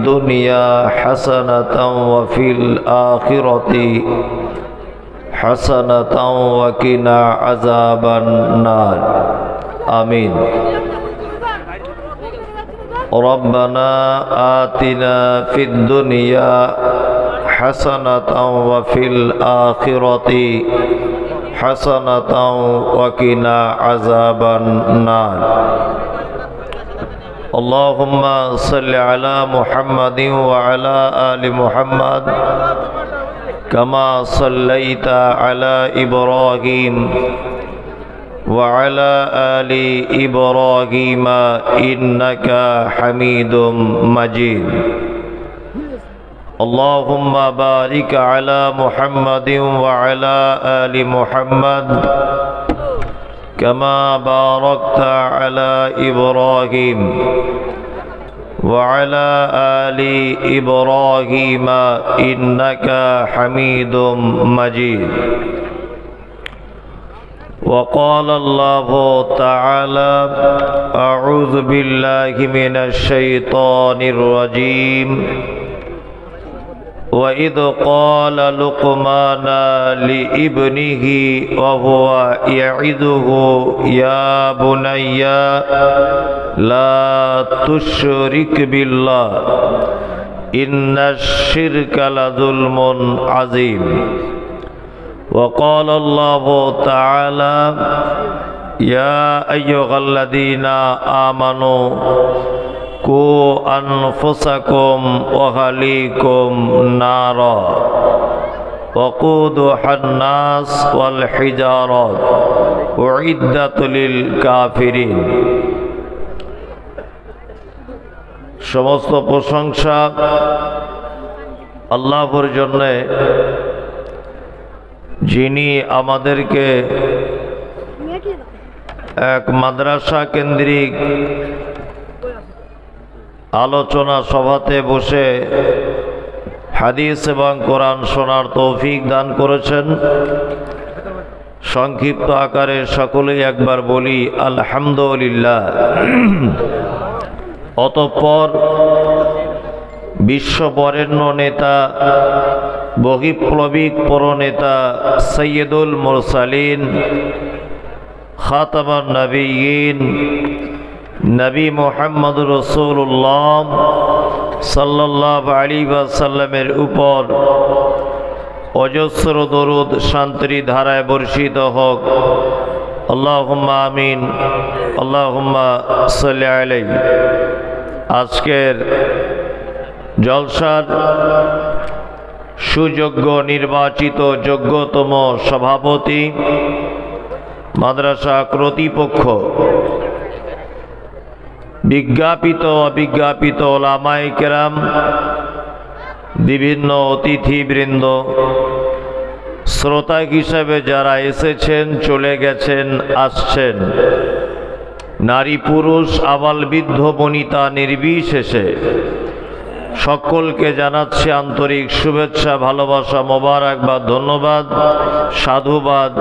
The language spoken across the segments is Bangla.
الدنيا حسنة وفي الآخرة حسنة وقنا عذاب النار آمين ربنا آتنا في الدنيا حسنة وفي الآخرة حسنة وقنا عذاب النار اللهم صل على محمد وعلى آل محمد كما صليت على إبراهيم وعلى آل إبراهيم إنك حميد مجيد اللهم بارك على محمد وعلى آل محمد كما باركت على إبراهيم وعلى آل إبراهيم إنك حميد مجيد وقال الله تعالى أعوذ بالله من الشيطان الرجيم وإذ قال لقمان لابنه وهو يعظه يا بني لا تشرك بالله إن الشرك لظلم عظيم وقال الله تعالى يا أيها الذين آمنوا قوا أنفسكم وأهليكم نارا وقودها الناس والحجارة أعدت للكافرين সমস্ত প্রশংসা আল্লাহর জন্য যিনি আমাদেরকে এক মাদ্রাসা কেন্দ্রিক আলোচনা সভাতে বসে হাদিস এবং কোরআন শোনার তৌফিক দান করেছেন। সংক্ষিপ্ত আকারে সকলেই একবার বলি আলহামদুলিল্লাহ। অতঃপর বিশ্ব বরেণ্য নেতা বহিপ্লবিক পরনেতা সৈয়দুল মুরসালিন খাতামুন নবিয়্যিন নবী মুহাম্মদ রাসূলুল্লাহ সাল্লাল্লাহু আলাইহি ওয়াসাল্লামের উপর অজস্র দরুদ শান্তির ধারায় বর্ষিত হোক। আল্লাহুম্মা আমিন আল্লাহুম্মা সাল্লি আলাইহি। আজকের জলসার সুযোগ্য নির্বাচিত যোগ্যতম সভাপতি, মাদ্রাসা কর্তৃপক্ষ, বিজ্ঞাপিত অবিজ্ঞাপিত ওলামায়ে কেরাম, বিভিন্ন অতিথিবৃন্দ, শ্রোতা হিসেবে যারা এসেছেন, চলে গেছেন, আসছেন, নারী পুরুষ আবাল বৃদ্ধ বনিতা নির্বিশেষে সকলকে জানাচ্ছি আন্তরিক শুভেচ্ছা, ভালোবাসা, মোবারকবাদ, ধন্যবাদ, সাধুবাদ,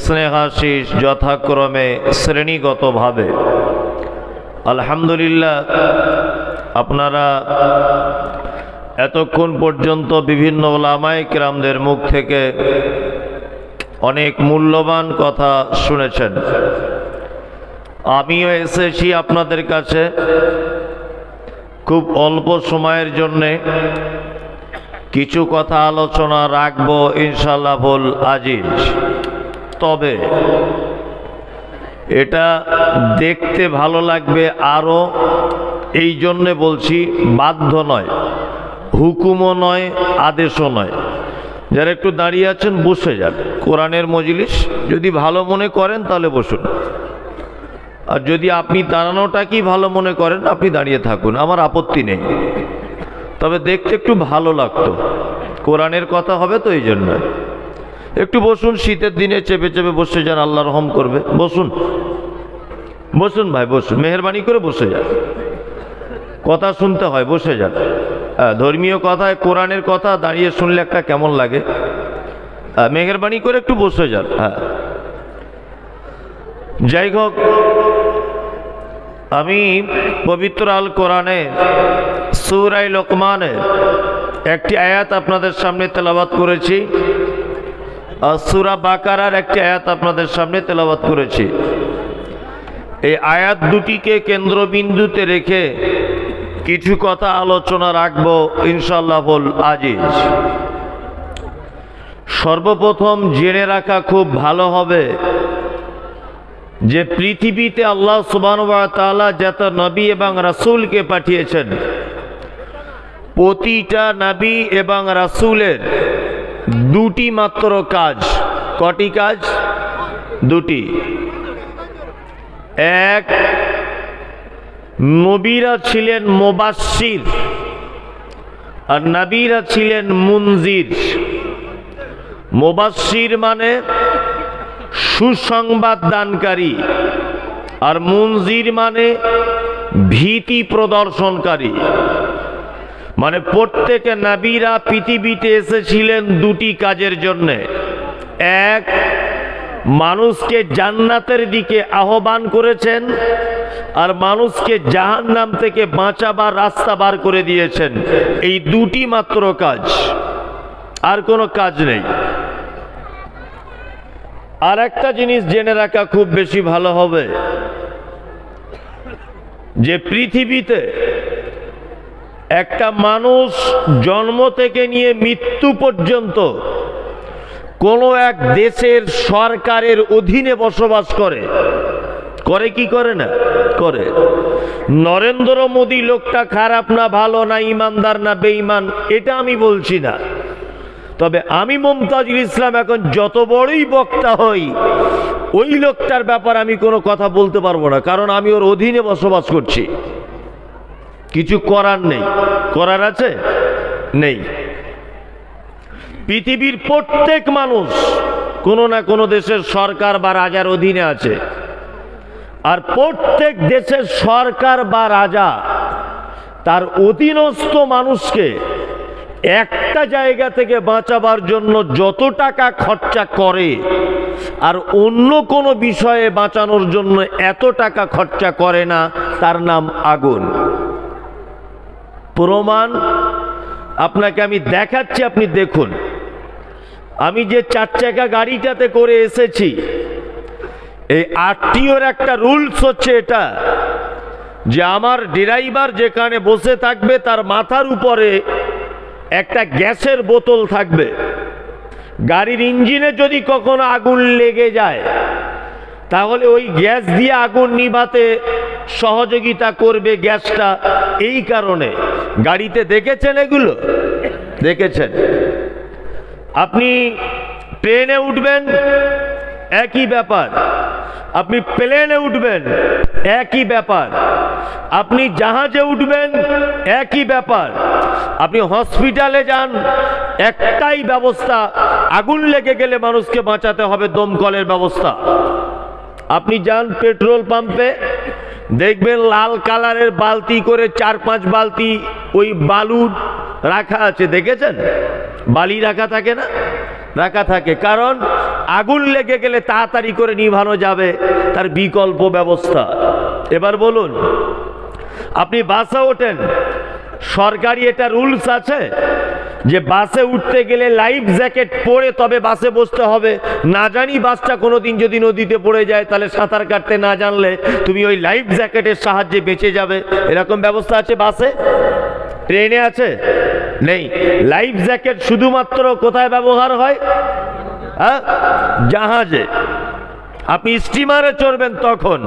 স্নেহাশিস যথাক্রমে শ্রেণীগতভাবে। আলহামদুলিল্লাহ, আপনারা এতক্ষণ পর্যন্ত বিভিন্ন ওলামায়ে কেরামদের মুখ থেকে অনেক মূল্যবান কথা শুনেছেন। আমিও এসেছি আপনাদের কাছে খুব অল্প সময়ের জন্যে কিছু কথা আলোচনা রাখবো ইনশাআল্লাহ ফুল আজিজ। তবে এটা দেখতে ভালো লাগবে আরও, এই জন্যে বলছি, বাধ্য নয়, হুকুমও নয়, আদেশও নয়। যারা একটু দাঁড়িয়ে আছেন বসে যান, কোরআনের মজলিস, যদি ভালো মনে করেন তাহলে বসুন, আর যদি আপনি দাঁড়ানোটা কি ভালো মনে করেন আপনি দাঁড়িয়ে থাকুন, আমার আপত্তি নেই। তবে দেখতে একটু ভালো লাগতো, কোরআনের কথা হবে তো, এই জন্য একটু বসুন। শীতের দিনে চেপে চেপে বসে যান, আল্লাহ রহম করবে। বসুন বসুন ভাই, বসুন, মেহরবানি করে বসে যান, কথা শুনতে হয়, বসে যান। ধর্মীয় কথায় কোরআনের কথা দাঁড়িয়ে শুনলে একটা কেমন লাগে, মেহরবানি করে একটু বসে যান। হ্যাঁ, যাই হোক, আমি পবিত্র আল কোরআনে সূরা লোকমানের একটি আয়াত আপনাদের সামনে তেলাওয়াত করেছি, আর সূরা বাকারার একটি আয়াত আপনাদের সামনে তেলাওয়াত করেছি। এই আয়াত দুটিকে কেন্দ্রবিন্দুতে রেখে কিছু কথা আলোচনা রাখব ইনশাআল্লাহ আজিজ। সর্বপ্রথম জেনে রাখা খুব ভালো হবে যে পৃথিবীতে আল্লাহ সুবহানাহু ওয়া তাআলা যত নবী এবং রাসূলকে পাঠিয়েছেন, প্রতিটা নবী এবং রাসূলের দুটি মাত্র কাজ। কটি কাজ? দুটি। এক, নবীরা ছিলেন মুবাশশির আর নবীরা ছিলেন মুনজির। মুবাশশির মানে সুসংবাদ দানকারী, আর মুনজির মানে ভীতি প্রদর্শনকারী। মানে প্রত্যেকে নবীরা পৃথিবীতে এসেছিলেন দুটি কাজের জন্যে। এক, মানুষকে জান্নাতের দিকে আহ্বান করেছেন, আর মানুষকে জাহান্নাম থেকে বাঁচাবার রাস্তা বার করে দিয়েছেন। এই দুটি মাত্র কাজ, আর কোনো কাজ নেই। আর একটা জিনিস জেনে রাখা খুব বেশি ভালো হবে যে পৃথিবীতে একটা মানুষ জন্ম থেকে নিয়ে মৃত্যু পর্যন্ত কোনো এক দেশের সরকারের অধীনে বসবাস করে। করে কি করে না? করে। নরেন্দ্র মোদী লোকটা খারাপ না ভালো, না ইমানদার না বেঈমান, এটা আমি বলছি না। তবে আমি মুমতাজুল ইসলাম এখন যত বড়ই বক্তা হই, ওই লোকটার ব্যাপারে আমি কোনো কথা বলতে পারবো না, কারণ আমি ওর অধীনে বসবাস করছি। কিছু করার নেই। করার আছে? নেই। পৃথিবীর প্রত্যেক মানুষ কোনো না কোনো দেশের সরকার বা রাজার অধীনে আছে, আর প্রত্যেক দেশের সরকার বা রাজা তার অধীনস্থ মানুষকে একটা জায়গা থেকে বাঁচাবার জন্য যত টাকা খরচা করে, আর অন্য কোনো বিষয়ে বাঁচানোর জন্য এত টাকা খরচা করে না, তার নাম আগুন। প্রমাণ আপনাকে আমি দেখাচ্ছি, আপনি দেখুন। আমি যে 4 চাকা গাড়িটাতে করে এসেছি, এই আরটিওর একটা রুলস হচ্ছে এটা যে আমার ড্রাইভার যেখানে বসে থাকবে তার মাথার উপরে একটা গ্যাসের বোতল থাকবে। গাড়ির ইঞ্জিনে যদি কখনো আগুন লেগে যায়, তাহলে ওই গ্যাস দিয়ে আগুন নিভাতে সহযোগিতা করবে গ্যাসটা। এই কারণে গাড়িতে দেখেছেন, এগুলো দেখেছেন। আপনি ট্রেনে উঠবেন, একই ব্যাপার। আপনি প্লেনে উঠবেন, একই ব্যাপার। আপনি জাহাজে উঠবেন, একই ব্যাপার। আপনি হসপিটালে যান, একটাই ব্যবস্থা, আগুন লেগে গেলে মানুষকে বাঁচাতে হবে, দমকলের ব্যবস্থা। আপনি যান পেট্রোল পাম্পে, দেখবেন লাল কালারের বালতি করে 4-5 বালতি ওই বালু রাখা আছে, দেখেছেন? বালি রাখা থাকে না? রাখা থাকে, কারণ আগুন লেগে গেলে তাড়াতাড়ি করে নিভানো যাবে, তার বিকল্প ব্যবস্থা। এবার বলুন, আপনি বাসে ওঠেন, সরকারি এটা রুলস আছে যে বাসে উঠতে গেলে লাইফ জ্যাকেট পরে তবে বাসে বসতে হবে। না জানি বাসটা কোনোদিন যদি নদীতে পড়ে যায়, তাহলে সাঁতার কাটতে না জানলে তুমি ওই লাইফ জ্যাকেটের সাহায্যে বেঁচে যাবে। এরকম ব্যবস্থা আছে বাসে? ট্রেনে আছে? নেই। লাইফ জ্যাকেট শুধুমাত্র কোথায় ব্যবহার হয়? জাহাজে। আপনি স্টিমারে চড়বেন, তখন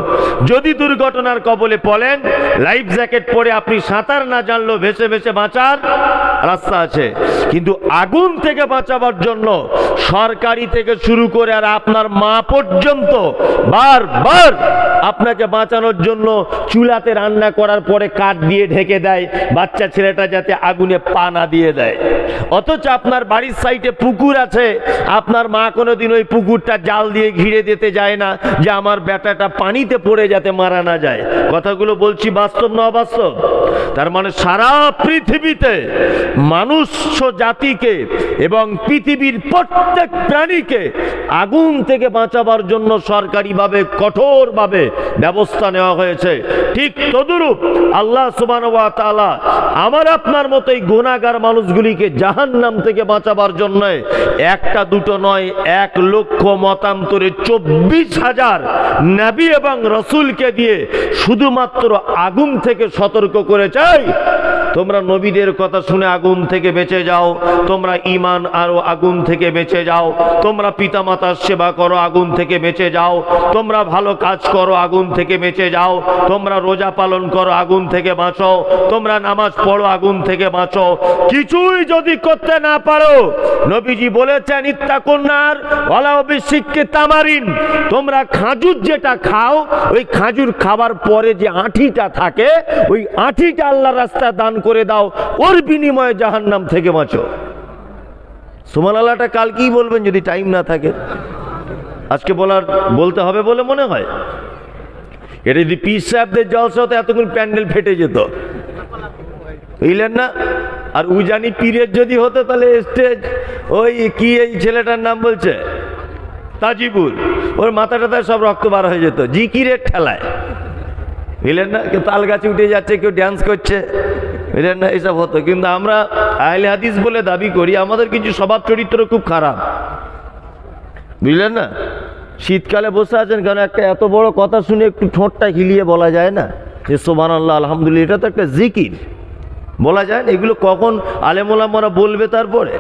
যদি দুর্ঘটনার কবলে পড়েন, লাইফ জ্যাকেট পরে আপনি সাঁতার না জানলেও ভেসে ভেসে বাঁচার রাস্তা আছে। কিন্তু আগুন থেকে বাঁচাবার জন্য সরকারি থেকে শুরু করে আর আপনার মা পর্যন্ত বারবার আপনাকে বাঁচানোর জন্য চুলাতে রান্না করার পরে কাঠ দিয়ে ঢেকে দেয়, বাচ্চা ছেলেটা যাতে আগুনে পা না দিয়ে দেয়। অথচ আপনার বাড়ির সাইডে পুকুর আছে, আপনার মা কোনোদিন ওই পুকুরটা জাল দিয়ে ঘিরে দিতে যায় না যে আমার বেটাটা পানিতে পড়ে যাতে মারা না যায়। কথাগুলো বলছি বাস্তব না অবাস্তব? তার মানে সারা পৃথিবীতে মানুষ জাতিকে এবং পৃথিবীর প্রত্যেক প্রাণীকে আগুন থেকে বাঁচাবার জন্য সরকারিভাবে কঠোরভাবে ব্যবস্থা নেওয়া হয়েছে, ঠিক তদুরূপ আল্লাহ সুবহানাহু ওয়া তাআলা আমার আপনার মতোই গুনাহগার মানুষগুলিকে জাহান্নাম থেকে বাঁচাবার জন্য একটা দুটো নয় 1,00,000 মতান্তরে 24,000 নবী এবং রাসূলকে দিয়ে শুধুমাত্র আগুন থেকে সতর্ক করে চাই তোমরা নবীদের কথা শুনে আগুন থেকে বেঁচে যাও, তোমরা ঈমান আরো আগুন থেকে বেঁচে যাও, তোমরা পিতামাতার সেবা করো আগুন থেকে বেঁচে যাও, তোমরা ভালো কাজ করো আগুন থেকে বেঁচে যাও, তোমরা রোজা পালন করো আগুন থেকে বাঁচো, তোমরা নামাজ পড়ো আগুন থেকে বাঁচো। কিছুই যদি করতে না পারো, নবীজি বলেছেন ইত্তাকুন নার ওয়ালাউ বিশিক্কি তামারিন, তোমরা খাজুর যেটা খাও ওই খাজুর খাবার পরে যে আঁঠিটা থাকে ওই আঁঠিটা আল্লাহর রাস্তায় দান করে দাও, ওর বিনিময়ে জাহান্নাম থেকে বাঁচো। সুবহানাল্লাহটা কাল কি বলবেন যদি টাইম না থাকে? আজকে বলতে হবে বলে মনে হয়? এটা যদি পীর সাহেবদের জলসা হতো এতক্ষণ প্যান্ডেল ফেটে যেত, বুঝলেন না? আর উজানি পীরের যদি হতো তাহলে স্টেজ ওই কি এই ছেলেটার নাম বলছে তাজিবুল, ওর মাথা টাথায় সব রক্ত বার হয়ে যেত জিকিরের ঠেলায়, বুঝলেন না? কেউ তাল গাছে উঠে যাচ্ছে, কেউ ড্যান্স করছে, বুঝলেন না? এইসব হতো। কিন্তু আমরা আহলে হাদিস বলে দাবি করি, আমাদের কিছু স্বভাব চরিত্র খুব খারাপ, বুঝলেন না? শীতকালে বসে আছেন কেন, একটা এত বড় কথা শুনে একটু ঠোঁটটা হিলিয়ে বলা যায় না যে সুবহানাল্লাহ আলহামদুলিল্লাহ, এটা তো একটা জিকির, বলা যায় না? এগুলো কখন আলেম ওলামারা বলবে তারপরে?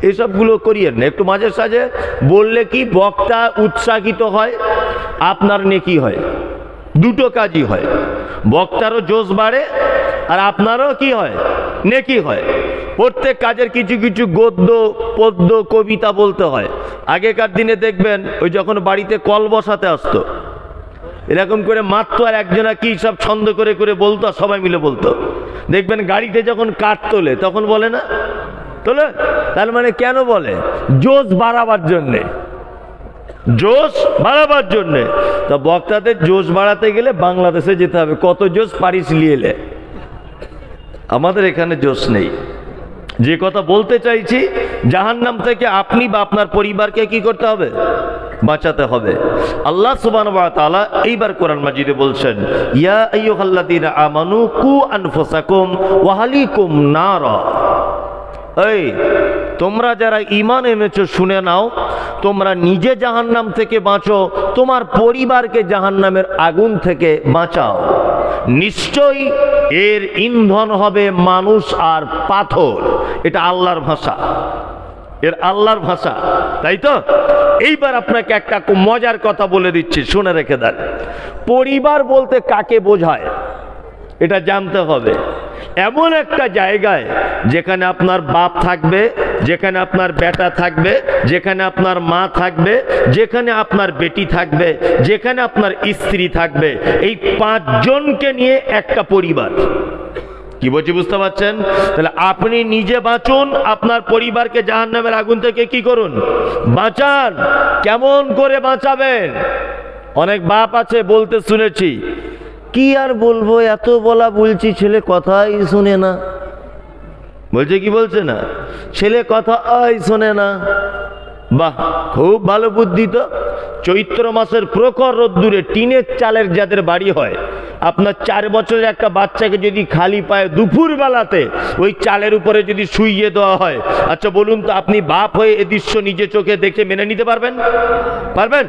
এইসবগুলো করিয়েন না, একটু মাঝে সাঝে বললে কি বক্তা উৎসাহিত হয়, আপনার নেকি হয়, দুটো কাজই হয়, বক্তারও জোশ বাড়ে আর আপনারও কি হয়, নেকি হয়। প্রত্যেক কাজের কিছু কিছু গদ্য পদ্য কবিতা বলতে হয়। আগেকার দিনে দেখবেন ওই যখন বাড়িতে কল বসাতে আসতো এরকম করে মাত্র আর একজনা কি সব ছন্দ করে করে বলতো, সবাই মিলে বলতো। দেখবেন গাড়িতে যখন কাঠ তোলে তখন বলে না, তোলে, তার মানে কেন বলে? জোশ বাড়াবার জন্যে, জোশ বাড়াবার জন্যে। তা বক্তাদের জোশ বাড়াতে গেলে বাংলাদেশে যেতে হবে, কত জোশ পারিস লিয়েলে, আমাদের এখানে জোশ নেই। যে কথা বলতে চাইছি, জাহান্নাম থেকে আপনি বা আপনার পরিবারকে কি করতে হবে? বাঁচাতে হবে। আল্লাহ সুবহানাহু ওয়া তাআলা এইবার কোরআন মাজিদে বলছেন, ইয়া আইয়ুহাল্লাযীনা আমানু কু আনফুসাকুম ওয়া আহলিকুম নারা, এই তোমরা যারা ঈমান এনেছো শুনে নাও, তোমরা নিজে জাহান্নাম থেকে বাঁচো, তোমার পরিবারকে জাহান্নামের আগুন থেকে বাঁচাও। নিশ্চয়ই এর ইন্ধন হবে মানুষ আর পাথর। এটা আল্লাহর ভাষা, এর আল্লাহর ভাষা, তাই তো? এইবার আপনাকে একটা মজার কথা বলে দিচ্ছি, শুনে রেখে দেন। পরিবার বলতে কাকে বোঝায় এটা জানতে হবে। এমন একটা জায়গায় যেখানে আপনার বাপ থাকবে, যেখানে আপনার বেটা থাকবে, যেখানে আপনার মা থাকবে, যেখানে আপনার বেটি থাকবে, যেখানে আপনার স্ত্রী থাকবে, এই 5 জনকে নিয়ে একটা পরিবার। কি বলছি বুঝতে পারছেন? তাহলে আপনি নিজে বাঁচুন, আপনার পরিবারকে জাহান্নামের আগুন থেকে কি করুন? বাঁচান। কেমন করে বাঁচাবেন? অনেক বাপ আছে বলতে শুনেছি, কি আর বলবো, এত বলা বলছি ছেলে কথাই শুনে না। বলছে কি বলছে না? ছেলে কথাই শোনে না। বাহ, খুব ভালো বুদ্ধি তো। চৈত্র মাসের প্রখর রোদ্দুরে টিনের চালের যাদের বাড়ি হয়, আপনার 4 বছরের একটা বাচ্চাকে যদি খালি পায়ে দুপুর বেলাতে ওই চালের উপরে যদি শুইয়ে দেওয়া হয়, আচ্ছা বলুন তো আপনি বাপ হয়ে এ দৃশ্য নিজে চোখে দেখে মেনে নিতে পারবেন? পারবেন?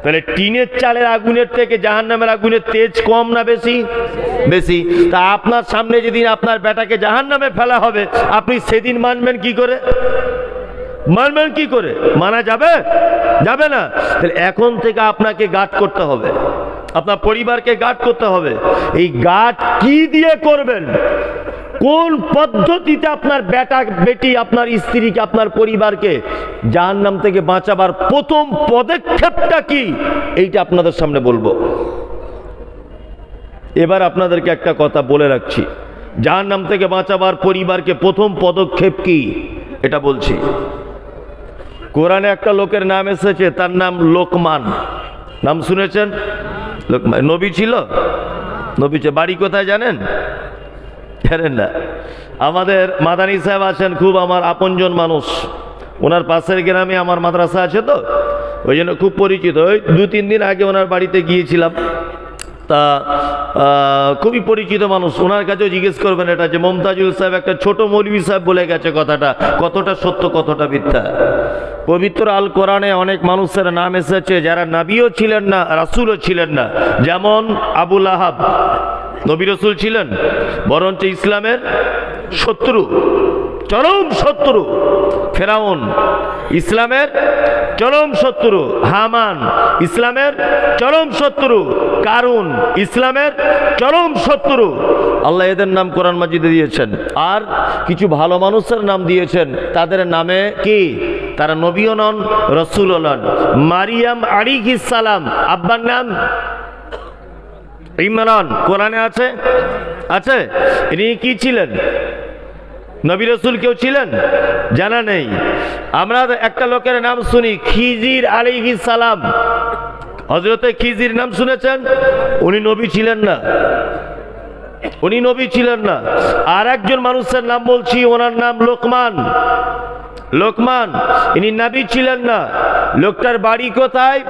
তাহলে টিনের চালের আগুনের থেকে জাহান্নামের আগুনের তেজ কম না বেশি? বেশি। তা আপনার সামনে যেদিন আপনার বেটাকে জাহান্নামে ফেলা হবে, আপনি সেদিন মানবেন কি করে? মানবেন কি করে? মানা যাবে? যাবে না। তাহলে এখন থেকে আপনাকে গার্ড করতে হবে, আপনার পরিবারকে গার্ড করতে হবে। এই গার্ড কি দিয়ে করবেন? কোন পদ্ধতিতে আপনার বেটা বেটি, আপনার স্ত্রীকে, আপনার পরিবারকে জাহান্নাম থেকে বাঁচাবার প্রথম পদক্ষেপটা কি, এইটা আপনাদের সামনে বলবো। এবার আপনাদেরকে একটা কথা বলে রাখছি, জাহান্নাম থেকে বাঁচাবার পরিবারকে প্রথম পদক্ষেপ কি এটা বলছি। কোরআনে একটা লোকের নাম এসেছে, তার নাম লোকমান। নাম শুনেছেন? লোকমান নবী ছিল, নবী ছিল। বাড়ি কোথায় জানেন? জানেন না, আমাদের মাদানী সাহেব আছেন, খুব আমার আপনজন মানুষ। ওনার পাশের গ্রামে আমার মাদ্রাসা আছে, তো ওই জন্য খুব পরিচিত। ওই 2-3 দিন আগে ওনার বাড়িতে গিয়েছিলাম, তা খুবই পরিচিত মানুষ। ওনার কাছেও জিজ্ঞেস করবেন এটা, যে মমতাজুল সাহেব একটা ছোট মৌলভী সাহেব বলে গেছে, কথাটা কতটা সত্য কতটা মিথ্যা। পবিত্র আল কোরআনে অনেক মানুষের নাম এসেছে যারা নবীও ছিলেন না, রাসূলও ছিলেন না। যেমন আবু লাহাব নবী রাসূল ছিলেন, বরঞ্চ ইসলামের শত্রু, চরম শত্রু। ফেরাউন ইসলামের চরম শত্রু। হামান ইসলামের চরম শত্রু। কারুন ইসলামের চরম শত্রু। আল্লাহ এদের নাম কোরআন মাজিদে দিয়েছেন। আর কিছু ভালো মানুষের নাম দিয়েছেন, তাদের নামে কি তারা নবীও নন, রাসূলও নন। মারিয়াম আলাইহিস সালাম, আব্বার নাম ইমরান, কোরআনে আছে? আছে? ইনি কি ছিলেন? নবী রাসূল কেউ ছিলেন? জানা নেই। আমরা একটা লোকের নাম শুনি, খিজির আলাইহিস সালাম। হযরতে খিজির নাম শুনেছেন? উনি নবী ছিলেন না, উনি নবী ছিলেন না। আর একজন মানুষের নাম বলছি, ওনার নাম লোকমান। লোকমান, ইনি নবী ছিলেন না। লোকটার বাড়ি কোথায়?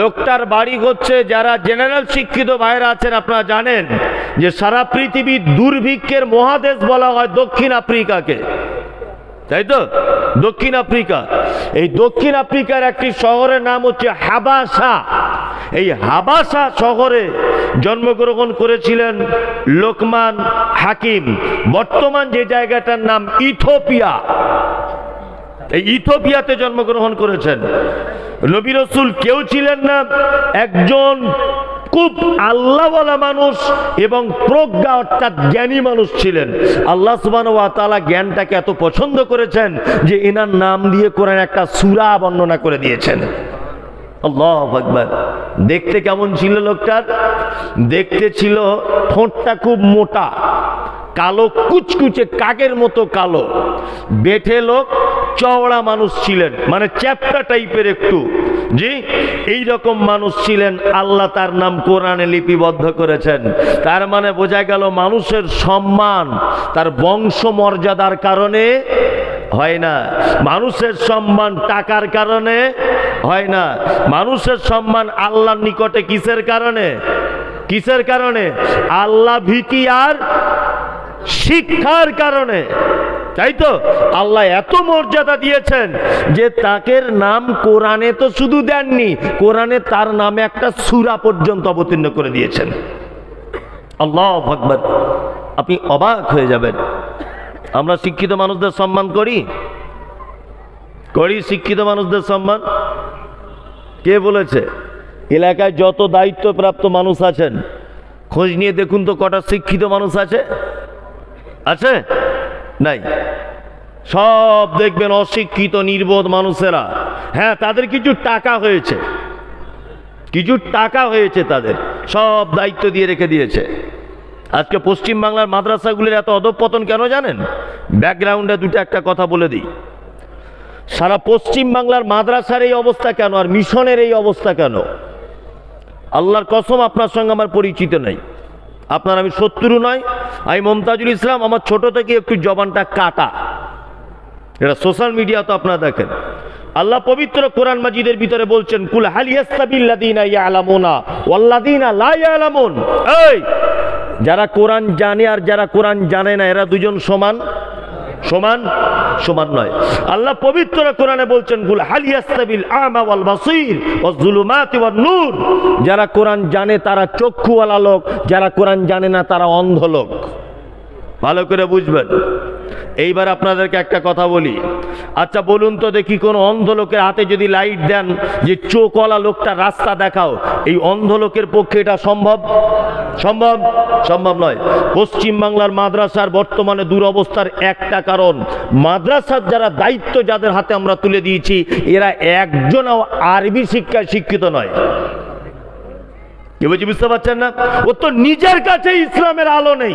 লোকটার বাড়ি হচ্ছে, যারা জেনারেল শিক্ষিত ভাইরা আছেন আপনারা জানেন যে সারা পৃথিবীর দুর্ভিক্ষের মহাদেশ বলা হয় দক্ষিণ আফ্রিকাকে, তাই তো? দক্ষিণ আফ্রিকা। এই দক্ষিণ আফ্রিকার একটি শহরের নাম হচ্ছে হাবাসা। এই হাবাসা শহরে জন্মগ্রহণ করেছিলেন লোকমান হাকিম। বর্তমান যে জায়গাটার নাম ইথিওপিয়া, এই ইথিওপিয়াতে জন্মগ্রহণ করেছেন। নবী রাসূল কেউ ছিলেন না, একজন খুব আল্লাহওয়ালা মানুষ এবং প্রজ্ঞা অর্থাৎ জ্ঞানী মানুষ ছিলেন। আল্লাহ সুবহানাহু ওয়া তাআলা জ্ঞানটাকে এত পছন্দ করেছেন যে এনার নাম দিয়ে কোরআন একটা সূরা বর্ণনা করে দিয়েছেন। আল্লাহু আকবার। দেখতে কেমন ছিল লোকটার? দেখতে ছিল ঠোঁটটা খুব মোটা, কালো কুচকুচে কাকের মতো কালো, বেঠে লোক, চওড়া মানুষ ছিলেন, মানে চ্যাপ্টা টাইপের একটু। জি, এই রকম মানুষ ছিলেন। আল্লাহ তার নাম কোরআনে লিপিবদ্ধ করেছেন। তার মানে বোঝা গেল মানুষের সম্মান তার বংশ মর্যাদার কারণে হয় না, মানুষের সম্মান টাকার কারণে হয় না, মানুষের সম্মান আল্লাহর নিকটে কিসের কারণে? কিসের কারণে? আল্লাহ ভীতি আর শিক্ষার কারণে, তাই তো? আল্লাহ এত মর্যাদা দিয়েছেন যে তাকে নাম কোরআনে তো শুধু দেননি, কোরআনে তার নামে একটা সূরা পর্যন্ত অবতীর্ণ করে দিয়েছেন। আল্লাহু আকবার। আপনি অবাক হয়ে যাবেন। আমরা শিক্ষিত মানুষদের সম্মান করি? করি শিক্ষিত মানুষদের সম্মান? কে বলেছে? এলাকায় যত দায়িত্বপ্রাপ্ত মানুষ আছেন খোঁজ নিয়ে দেখুন তো কটা শিক্ষিত মানুষ আছে? আছে? নাই। সব দেখবেন অশিক্ষিত নির্বোধ মানুষেরা। হ্যাঁ, তাদের কিছু টাকা হয়েছে, কিছু টাকা হয়েছে, তাদের সব দায়িত্ব দিয়ে রেখে দিয়েছে। আজকে পশ্চিম বাংলার মাদ্রাসাগুলির এত অধঃপতন কেন জানেন? ব্যাকগ্রাউন্ডে দুটো একটা কথা বলে দিই। সারা পশ্চিম বাংলার মাদ্রাসার এই অবস্থা কেন, আর মিশনের এই অবস্থা কেন? আল্লাহর কসম আপনার সঙ্গে আমার পরিচিত নেই, আপনার আমি শত্রু নয়। আমি মমতাজুল ইসলাম, আমার ছোট থেকে একটু জবানটা কাটা। এটা সোশ্যাল মিডিয়া তো আপনারা দেখেন। আল্লাহ পবিত্র কোরআন মাজিদের ভিতরে বলছেন, কুল হাল ইয়াস্তাবিল্লাযীনা ইয়ালামুনা ওয়াল্লাযীনা লা ইয়ালামুন। এই যারা কোরআন জানে আর যারা কোরআন জানে না, এরা দুজন সমান? সমান? সমান নয়। আল্লাহ পবিত্র কোরআনে বলছেন, কুল হাল ইয়াস্তাবিল আমা ওয়াল বাসীর ওয়াজ যুলুমাতি ওয়ান নূর। যারা কোরআন জানে তারা চক্ষুওয়ালা লোক, যারা কোরআন জানে না তারা অন্ধ লোক। ভালো করে বুঝবেন। এইবার আপনাদেরকে একটা কথা বলি। আচ্ছা বলুন তো দেখি, কোন অন্ধ লোকের হাতে যদি লাইট দেন যে চোখওয়ালা লোকটা রাস্তা দেখাও, এই অন্ধ লোকের পক্ষে এটা সম্ভব? সম্ভব? সম্ভব নয়। পশ্চিম বাংলার মাদ্রাসার বর্তমানে দুরবস্থার একটা কারণ, মাদ্রাসার যারা দায়িত্ব যাদের হাতে আমরা তুলে দিয়েছি, এরা একজনও আরবি শিক্ষায় শিক্ষিত নয়। কি বলছি বুঝতে পারছেন না? ও তো নিজের কাছে ইসলামের আলো নেই,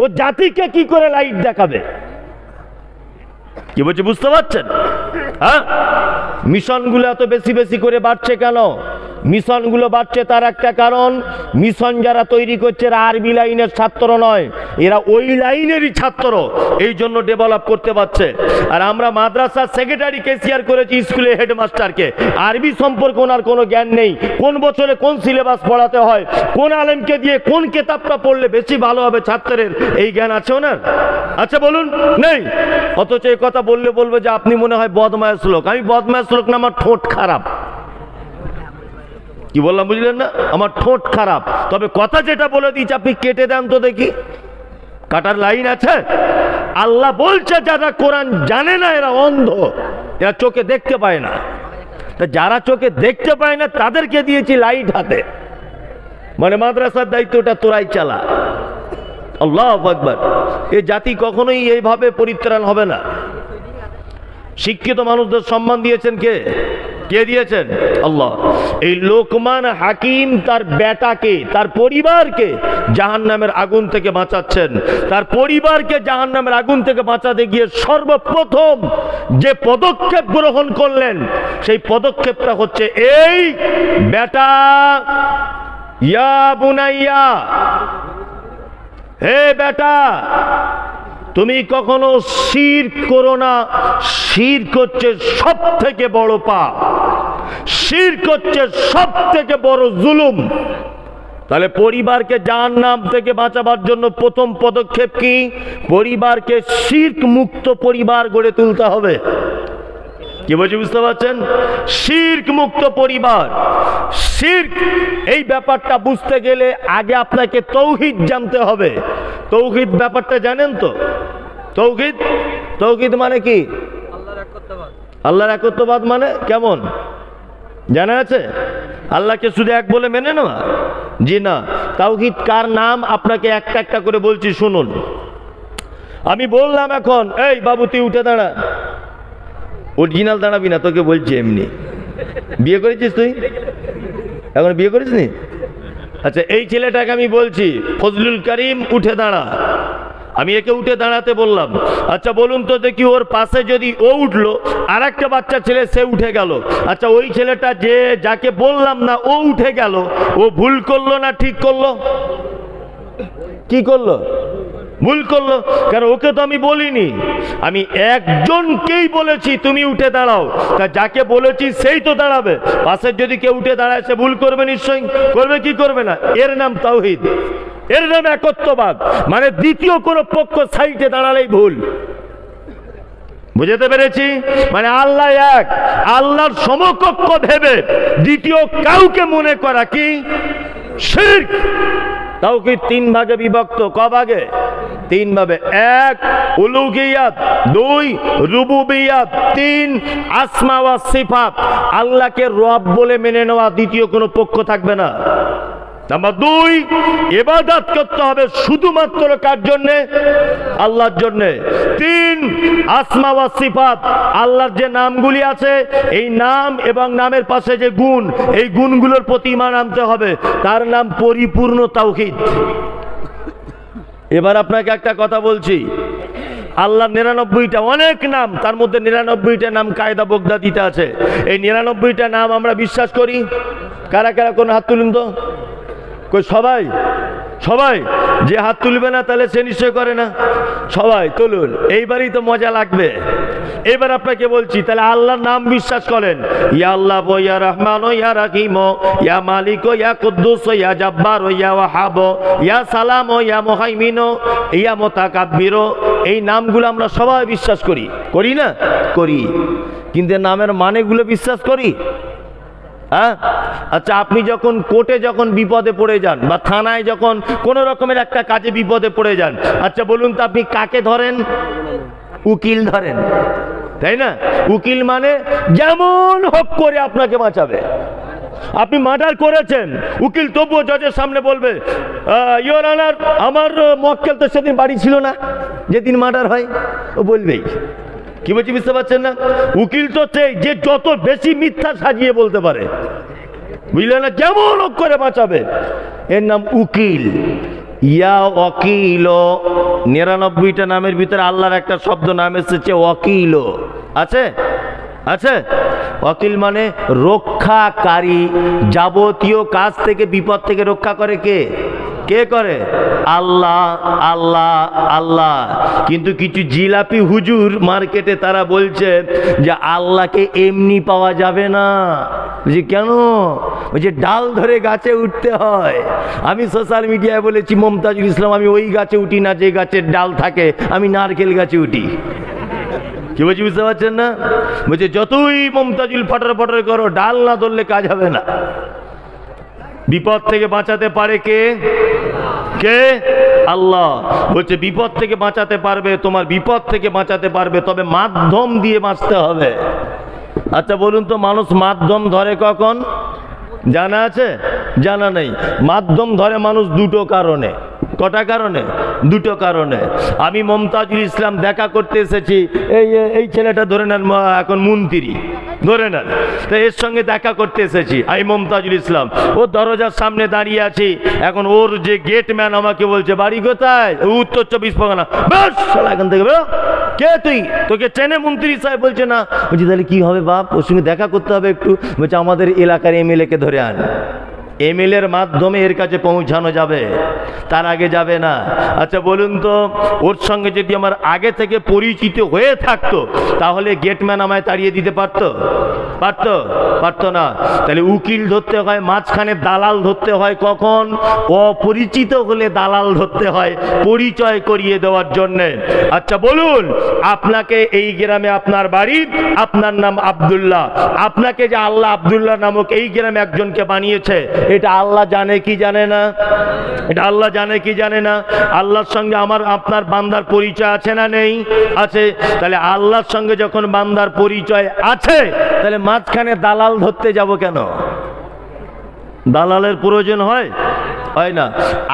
ও জাতিকে কি করে লাইট দেখাবে? কি বলছি বুঝতে পারছেন? হ্যাঁ, মিশনগুলো এত বেশি বেশি করে বাড়ছে কেন? মিশনগুলো বাড়ছে তার একটা কারণ, মিশন যারা তৈরি করছে এরা আরবি লাইনের ছাত্র নয়, এরা ওই লাইনেরই ছাত্র, এই জন্য ডেভেলপ করতে পারছে। আর আমরা মাদ্রাসার সেক্রেটারি কেসিয়ার করেছি স্কুলে হেডমাস্টারকে, আরবি সম্পর্কে ওনার কোনো জ্ঞান নেই, কোন বছরে কোন সিলেবাস পড়াতে হয়, কোন আলেমকে দিয়ে কোন কিতাবটা পড়লে বেশি ভালো হবে ছাত্রের, এই জ্ঞান আছে ওনার? আচ্ছা বলুন, নেই। অথচ এই কথা বললে বলবে যে আপনি মনে হয় বদমায়েশ লোক। আমি বদমায়েশ লোক না, আমার ঠোঁট খারাপ। কি বললাম বুঝলেন না? আমার ঠোঁট খারাপ, তবে কথা যেটা বলে দিয়েছি আপনি কেটে দেন তো দেখি। কাটার লাইন আছে? আল্লাহ বলছে যারা কোরআন জানে না এরা অন্ধ, এরা চোখে দেখতে পায় না। তা যারা চোখে দেখতে পায় না তাদেরকে দিয়েছি লাইট হাতে, মানে মাদ্রাসার দায়িত্বটা তোরাই চালা। আল্লাহু আকবার। এই জাতি কখনোই এইভাবে পরিত্রাণ হবে না। শিক্ষিত মানুষদের সম্মান দিয়েছেন কে? কে দিয়েছেন? আল্লাহ। এই লোকমান হাকিম তার বেটাকে, তার পরিবারকে জাহান্নামের আগুন থেকে বাঁচাচ্ছেন। তার পরিবারকে জাহান্নামের আগুন থেকে বাঁচাতে গিয়ে সর্বপ্রথম যে পদক্ষেপ গ্রহণ করলেন সেই পদক্ষেপটা হচ্ছে এই, বেটা, ইয়া বুনাইয়া, হে বেটা, তুমি কখনো শিরক করো না। শিরক হচ্ছে সব থেকে বড় পাপ, শিরক হচ্ছে সব থেকে বড় জুলুম। তাহলে পরিবারকে জাহান্নাম থেকে বাঁচাবার জন্য প্রথম পদক্ষেপ কি? পরিবারকে শিরক মুক্ত পরিবার গড়ে তুলতে হবে। কি বলছি বুঝতে পারছেন? শিরক মুক্ত পরিবার। শিরক এই ব্যাপারটা বুঝতে গেলে আগে আপনাকে তৌহিদ জানতে হবে। তৌহিদ ব্যাপারটা জানেন তো? তৌহিদ, তৌহিদ মানে কি? আল্লাহর একত্ববাদ মানে কেমন জানা আছে? আল্লাহকে শুধু এক বলে মেনে নেওয়া? জি না। তাওহীদ কার নাম আপনাকে একটা একটা করে বলছি, শুনুন। আমি বললাম এখন, এই বাবু তুই উঠে দাঁড়া। অরিজিনাল দাঁড়াবি না, তোকে বলছি এমনি। বিয়ে করেছিস তুই? এখন বিয়ে করিস নি? আচ্ছা, এই ছেলেটাকে আমি বলছি ফজলুল করিম উঠে দাঁড়া। আমি একে উঠে দাঁড়াতে বললাম। আচ্ছা বলুন তো দেখি, ওর পাশে যদি ও উঠলো, আর একটা বাচ্চা ছেলে সে উঠে গেল, আচ্ছা ওই ছেলেটা যে যাকে বললাম না ও উঠে গেল, ও ভুল করলো না ঠিক করলো? কি করলো? ভুল করলো। কারণ ওকে তো আমি বলিনি, আমি একজনকেই বলেছি তুমি উঠে দাঁড়াও। তা যাকে বলেছি সেই তো দাঁড়াবে। পাশের যদি কেউ উঠে দাঁড়ায় সে ভুল করবে নিশ্চয়ই, করবে কি করবে না? এর নাম তাওহীদ, এর নাম একত্ববাদ। মানে দ্বিতীয় কোন পক্ষ সাইডে দাঁড়ালেই ভুল। বুঝতে পেরেছি? মানে আল্লাহ এক, আল্লাহর সমকক্ষ ভেবে দ্বিতীয় কাউকে মনে করা কি? শিরক। তাওহীদ তিন ভাগে বিভক্ত। ক ভাগে? তিন ভাবে। এক, উলুহিয়াত। দুই, রুবুবিয়াত। তিন, আসমা ওয়া সিফাত। আল্লাহকে রব বলে মেনে নেওয়া, দ্বিতীয় কোনো পক্ষ থাকবে না। নাম্বার দুই, ইবাদত করতে হবে শুধুমাত্র কার জন্যে? আল্লাহর জন্যে। তিন, আসমা ওয়া সিফাত। আল্লাহর যে নামগুলি আছে, এই নাম এবং নামের পাশে যে গুণ, এই গুণগুলোর প্রতি ঈমান আনতে হবে। তার নাম পরিপূর্ণ তাওহীদ। এবার আপনাকে একটা কথা বলছি, আল্লাহর 99টা অনেক নাম, তার মধ্যে 99টা নাম কায়দা বগদাদিতে আছে। এই 99টা নাম আমরা বিশ্বাস করি। কারা কারা কোন হাত তুলুন তো? কই সবাই? সবাই? যে হাত তুলবে না তাহলে সে নিশ্চয় করে না। সবাই তুলুন, এইবারই তো মজা লাগবে। এবার আপনাকে বলছি, তাহলে আল্লাহর নাম বিশ্বাস করেন। ইয়া আল্লাহ, ইয়া রহমান, ইয়া রাহিম, ইয়া মালিক, ইয়া কুদ্দুস, ইয়া জাব্বার, ইয়া ওয়াহাব, ইয়া সালাম, ইয়া মুহাইমিন, ইয়া মুতাকাব্বির। এই নামগুলো আমরা সবাই বিশ্বাস করি, করি না? করি। কিন্তু নামের মানেগুলো বিশ্বাস করি? হ্যাঁ। আচ্ছা, আপনি যখন কোর্টে যখন বিপদে পড়ে যান, বা থানায় যখন কোন রকমের একটা কাজে বিপদে পড়ে যান, আচ্ছা বলুন তো আপনি কাকে ধরেন? উকিল ধরেন, তাই না? উকিল মানে যেমন হোক করে আপনাকে বাঁচাবে। আপনি মার্ডার করেছেন, উকিল তবুও জজের সামনে বলবে, ইওর অনার, আমার মক্কেল তো সেদিন বাড়ি ছিল না যেদিন মার্ডার হয়। ও বলবেই। কি বলছি বুঝতে পারছেন না? উকিল তো চাই যে যত বেশি মিথ্যা সাজিয়ে বলতে পারে, বুঝলেন না? যেমন হোক করে বাঁচাবে, এর নাম উকিল। ইয়া ওয়াকিল, 99টা নামের ভিতরে আল্লাহর একটা শব্দ নাম এসেছে ওয়াকিল। আছে? আছে? ওয়াকিল মানে রক্ষাকারী, যাবতীয় কাজ থেকে বিপদ থেকে রক্ষা করে কে? কে করে? আল্লাহ আল্লাহ আল্লাহ। কিন্তু কিছু জিলাপি হুজুর মার্কেটে তারা বলছে যে আল্লাহকে এমনি পাওয়া যাবে না। বুঝি কেন? বলছে ডাল ধরে গাছে উঠতে হয়। আমি সোশ্যাল মিডিয়ায় বলেছি মমতাজুল ইসলাম আমি ওই গাছে উঠি না যে গাছের ডাল থাকে, আমি নারকেল গাছে উঠি। কি বলছি বুঝতে পারছেন না? বলছে যতই মমতাজুল ফটার ফটার করো, ডাল না ধরলে কাজ হবে না। বিপদ থেকে বাঁচাতে পারে কে? কে? আল্লাহ। বলছে বিপদ থেকে বাঁচাতে পারবে, তোমার বিপদ থেকে বাঁচাতে পারবে, তবে মাধ্যম দিয়ে বাঁচতে হবে। আচ্ছা বলুন তো, মানুষ মাধ্যম ধরে কখন? জানা আছে? জানা নেই। মাধ্যম ধরে মানুষ দুটো কারণে। কটা কারণে? দুটো কারণে। আমি মমতাজুল ইসলাম দেখা করতে এসেছি, এই ছেলেটা ধরে নেন এখন মন্ত্রী, ধরে নেন, তো এর সঙ্গে দেখা করতে এসেছি আমি মমতাজুল ইসলাম। ও দরজার সামনে দাঁড়িয়ে আছি, এখন ওর যে গেটম্যান আমাকে বলছে বাড়ি কোথায়? উত্তর 24 পরগনা। বেশ এখান থেকে বেরো। কে তুই? তোকে চেনে মন্ত্রী সাহেব? বলছে না। বলছি তাহলে কি হবে বাপ? ওর সঙ্গে দেখা করতে হবে একটু। বলছে আমাদের এলাকার এমএলএ কে ধরে আন। এমএলএর মাধ্যমে এর কাছে পৌঁছানো যাবে, তার আগে যাবে না। আচ্ছা বলুন তো, ওর সঙ্গে যদি আমার আগে থেকে পরিচিত হয়ে থাকতো তাহলে গেটম্যান আমায় তাড়িয়ে দিতে পারতো? পারতো? পারতো না। তাহলে উকিল ধরতে হয়, মাঝখানে দালাল ধরতে হয় কখন? অপরিচিত হলে দালাল ধরতে হয় পরিচয় করিয়ে দেওয়ার জন্যে। আচ্ছা বলুন, আপনাকে এই গ্রামে আপনার বাড়ি, আপনার নাম আব্দুল্লাহ, আপনাকে যে আল্লাহ আব্দুল্লাহ নামক এই গ্রামে একজনকে বানিয়েছে, এটা আল্লাহ জানে কি জানে না? এটা আল্লাহ জানে কি জানে না? আল্লাহর সঙ্গে আমার আপনার বান্দার পরিচয় আছে না নেই? আছে। তাহলে আল্লাহর সঙ্গে যখন বান্দার পরিচয় আছে, তাহলে মাঝখানে দালাল ধরতে যাব কেন? দালালের প্রয়োজন হয়? হয় না।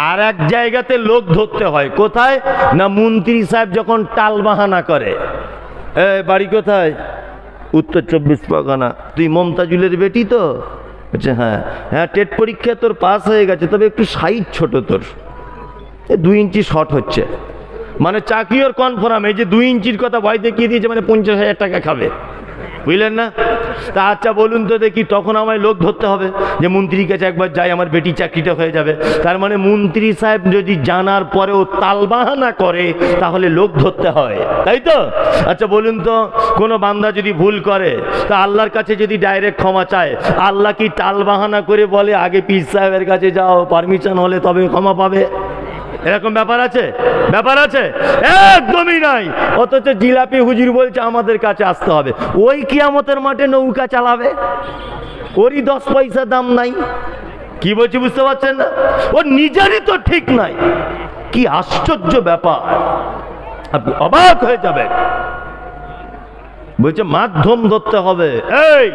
আর এক জায়গাতে লোক ধরতে হয়, কোথায় না? মন্ত্রী সাহেব যখন টাল বাহানা করে, বাড়ি কোথায়? উত্তর 24 পরগনা। তুই মমতাজুলের বেটি তো? আচ্ছা হ্যাঁ হ্যাঁ, টেট পরীক্ষা তোর পাস হয়ে গেছে, তবে একটু সাইজ ছোট, তোর 2 ইঞ্চি শর্ট হচ্ছে। মানে চাকরি ওর কনফার্ম। এই যে 2 ইঞ্চির কথা ভয় দেখিয়ে দিয়েছে, মানে 50,000 টাকা খাবে, বুঝলেন না? তা আচ্ছা বলুন তো দেখি, তখন আমায় লোক ধরতে হবে যে মন্ত্রীর কাছে একবার যাই, আমার বেটি চাকরিটা হয়ে যাবে। তার মানে মন্ত্রী সাহেব যদি জানার পরেও তালবাহানা করে, তাহলে লোক ধরতে হয়, তাই তো? আচ্ছা বলুন তো, কোনো বান্দা যদি ভুল করে, তা আল্লাহর কাছে যদি ডাইরেক্ট ক্ষমা চায়, আল্লাহ কি তালবাহানা করে বলে আগে পীর সাহেবের কাছে যাও, পারমিশন হলে তবে ক্ষমা পাবে? এরকম ব্যাপার আছে? ব্যাপার আছে? একদমই নাই। অথচ জিলাপি হুজুর বলছে আমাদের কাছে আসতে হবে। ওই কিয়ামতের মাঠে নৌকা চালাবে, ওরই 10 পয়সা দাম নাই। কি বলছি বুঝতে পারছেন না? ওর নিজেরই তো ঠিক নাই। কি আশ্চর্য ব্যাপার, আপনি অবাক হয়ে যাবেন। বলছে মাধ্যম ধরতে হবে। এই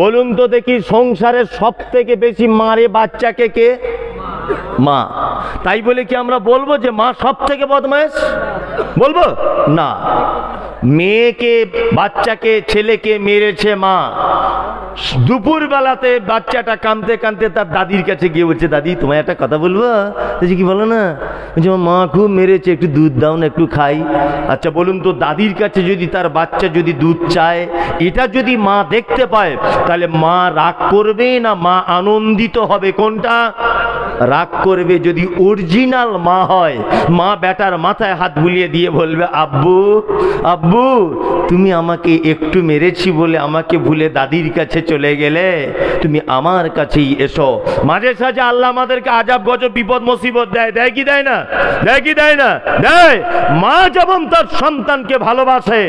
বলুন তো দেখি, সংসারের সব থেকে বেশি মারে বাচ্চাকে কে? মা। তাই বলে কি আমরা বলবো যে মা সব থেকে বদমাইশ? বলবো না। মেয়েকে, বাচ্চাকে, ছেলেকে মেরেছে মা। দুপুর বেলাতে বাচ্চাটা কাঁদতে কাঁদতে তার দাদির কাছে গিয়ে বলছে, দাদি তোমায় একটা কথা বলবো। কি বলো না? বলছে মা খুব মেরেছে, একটু দুধ দাও না, একটু খাই। আচ্ছা বলুন তো, দাদির কাছে যদি তার বাচ্চা যদি দুধ চায়, এটা যদি মা দেখতে পায়, তাহলে মা রাগ করবে না মা আনন্দিত হবে? কোনটা? রাগ করবে। যদি অরিজিনাল মা হয়, মা বেটার মাথায় হাত বুলিয়ে দিয়ে বলবে, আব্বু আব্বু তুমি আমাকে একটু মেরেছি বলে আমাকে ভুলে দাদির কাছে চলে গেলে, তুমি আমার কাছেই এসো। মাঝে সাঝে আল্লাহ আমাদেরকে আজাব গজব বিপদ মুসিবত দেয়, দেয় কি দেয় না? দেয় কি দেয় না? দেয়। মা যেমন তার সন্তানকে ভালোবাসে,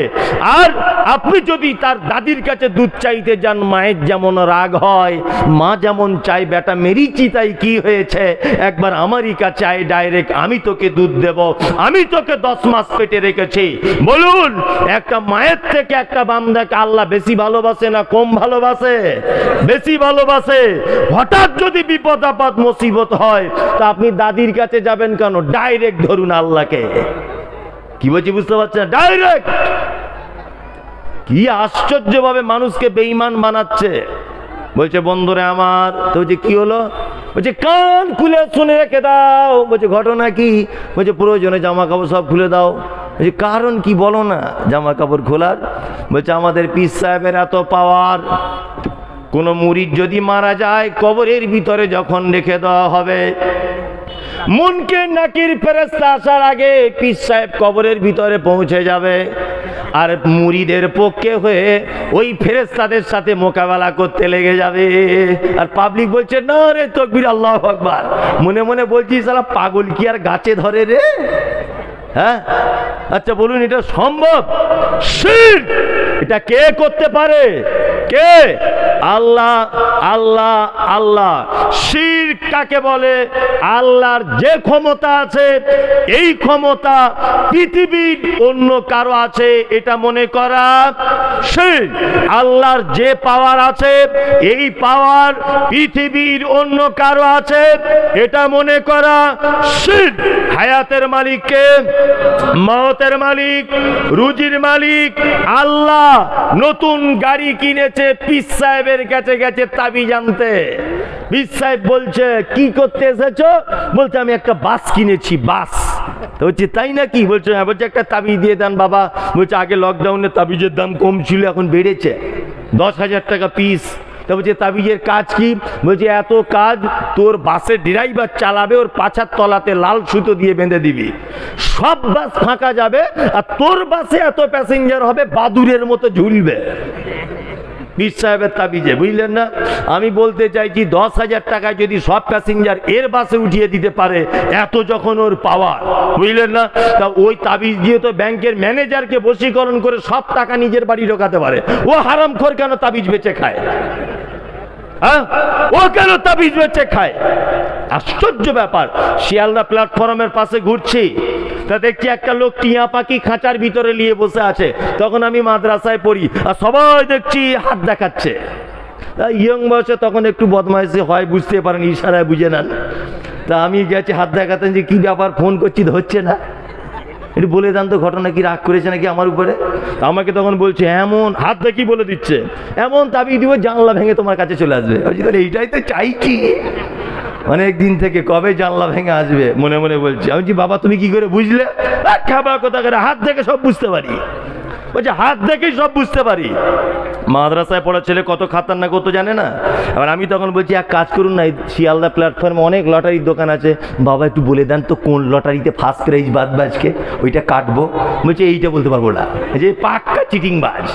আর আপনি যদি তার দাদির কাছে দুধ চাইতে যান, মায়ের যেমন রাগ হয়, মা যেমন চাই বেটা মেরিছি তাই কি হয়েছে, একবার আমারই কাছে আয় ডাইরেক্ট, আমি তোকে দুধ দেব, আমি তোকে 10 মাস পেটে রেখেছি। বলুন, একটা মায়ের থেকে একটা বান্দাকে আল্লাহ বেশি ভালোবাসে না কম ভালোবাসে? বেশি ভালোবাসে। হঠাৎ যদি বিপদ আপদ মুসিবত হয়, তা আপনি দাদির কাছে যাবেন কেন? ডাইরেক্ট ধরুন আল্লাহকে। কি বলছি বুঝতে পারছেন? ডাইরেক্ট। কি আশ্চর্যভাবে মানুষকে বেঈমান বানাচ্ছে। বলছে বন্ধুরে আমার, তো বলছে কি হলো? বলছে কান খুলে শুনে রেখে দাও। বলছে ঘটনা কি? বলছে প্রয়োজনে জামা কাপড় সব খুলে দাও। কারণ কি বলো না জামা কাপড় খোলার? বলছে আমাদের পীর সাহেবের এত পাওয়ার, কোন মুরিদ যদি মারা যায় কবরের ভিতরে যখন রেখে দেওয়া হবে, মুনকির নাকির ফেরেশতা আসার আগে পীর সাহেব কবরের ভিতরে পৌঁছে যাবে, আর মুরিদের পক্ষে হয়ে ওই ফেরেশতাদের সাথে মোকাবেলা করতে লেগে যাবে। আর পাবলিক বলছে না রে তাকবীর আল্লাহু আকবার, মনে মনে বলছি শালা পাগল কি আর গাছে ধরে রে? হ্যাঁ আচ্ছা বলুন, এটা সম্ভব? শিরক এটা কে করতে পারে? কে? আল্লাহ আল্লাহ আল্লাহ। শিরক কাকে বলে? আল্লাহর যে ক্ষমতা আছে এই ক্ষমতা পৃথিবীর অন্য কারো আছে এটা মনে করা শিরক। আল্লাহর যে পাওয়ার আছে এই পাওয়ার পৃথিবীর অন্য কারো আছে এটা মনে করা শিরক। হায়াতের মালিককে, মওতের মালিক, রুজির মালিক আল্লাহ। নতুন গাড়ি কিনেছে, পীর সাহেবের কাছে গেছে তাবিজ আনতে। পীর সাহেব বলছে কি করতে এসেছো? বলছে আমি একটা বাস কিনেছি, বাস। তো বলছে তাই নাকি? বলছে হ্যাঁ। বলছে একটা তাবিজ দিয়ে দেন বাবা। বলছে আগে লকডাউনে তাবিজের দাম কম ছিল, এখন বেড়েছে 10,000 টাকা পিস। তো বলছে তাবিজের কাজ কি? বলছে এত কাজ, তোর বাসের ড্রাইভার চালাবে, ওর পাছার তলাতে লাল সুতো দিয়ে বেঁধে দিবি, সব বাস ফাঁকা যাবে, আর তোর বাসে এত প্যাসেঞ্জার হবে বাদুরের মতো ঝুলবে। পীর সাহেবের তাবিজে, বুঝলেন না? আমি বলতে চাইছি 10,000 টাকায় যদি সব প্যাসেঞ্জার এর বাসে উঠিয়ে দিতে পারে, এত যখন ওর পাওয়ার, বুঝলেন না? তা ওই তাবিজ দিয়ে তো ব্যাংকের ম্যানেজারকে বশীকরণ করে সব টাকা নিজের বাড়ি ঢোকাতে পারে। ও হারামখোর কেন তাবিজ বেচে খায়? হ্যাঁ, ও কেন তাবিজ বেচে খায়? আশ্চর্য ব্যাপার। শিয়ালদা প্ল্যাটফর্মের পাশে ঘুরছি, তা দেখছি একটা লোক টিয়া পাখি খাঁচার ভিতরে নিয়ে বসে আছে। তখন আমি মাদ্রাসায় পড়ি, আর সবাই দেখছি হাত দেখাচ্ছে। ইয়ং বয়সে তখন একটু বদমাইশি হয়, বুঝতে পারেন, ইশারায় বুঝে নেন। তা আমি গেছি হাত দেখাতেন, যে কি ব্যাপার, ফোন করছি ধরছে না, একটু বলে দেন তো ঘটনা কি, রাগ করেছে নাকি আমার উপরে? আমাকে তখন বলছে এমন হাত দেখি বলে দিচ্ছে, এমন তাবিজ দিব জানলা ভেঙে তোমার কাছে চলে আসবে। তাহলে এইটাই তো চাইছি অনেক দিন থেকে, কবে জানলা ভেঙে আসবে মনে মনে বলছি। আমি বলছি বাবা তুমি কি করে বুঝলে? খাবার কথা করে, হাত দেখে সব বুঝতে পারি। বলছে হাত দেখেই সব বুঝতে পারি। মাদ্রাসায় পড়া ছেলে কত খাতারনাক হতো জানে না? এবার আমি তখন বলছি এক কাজ করুন না, শিয়ালদা প্ল্যাটফর্মে অনেক লটারির দোকান আছে, বাবা একটু বলে দেন তো কোন লটারিতে ফার্স্ট প্রাইজ বাজবে আজকে, ওইটা কাটবো। বলছে এইটা বলতে পারবো না, যে পাক্কা চিটিংবাজ,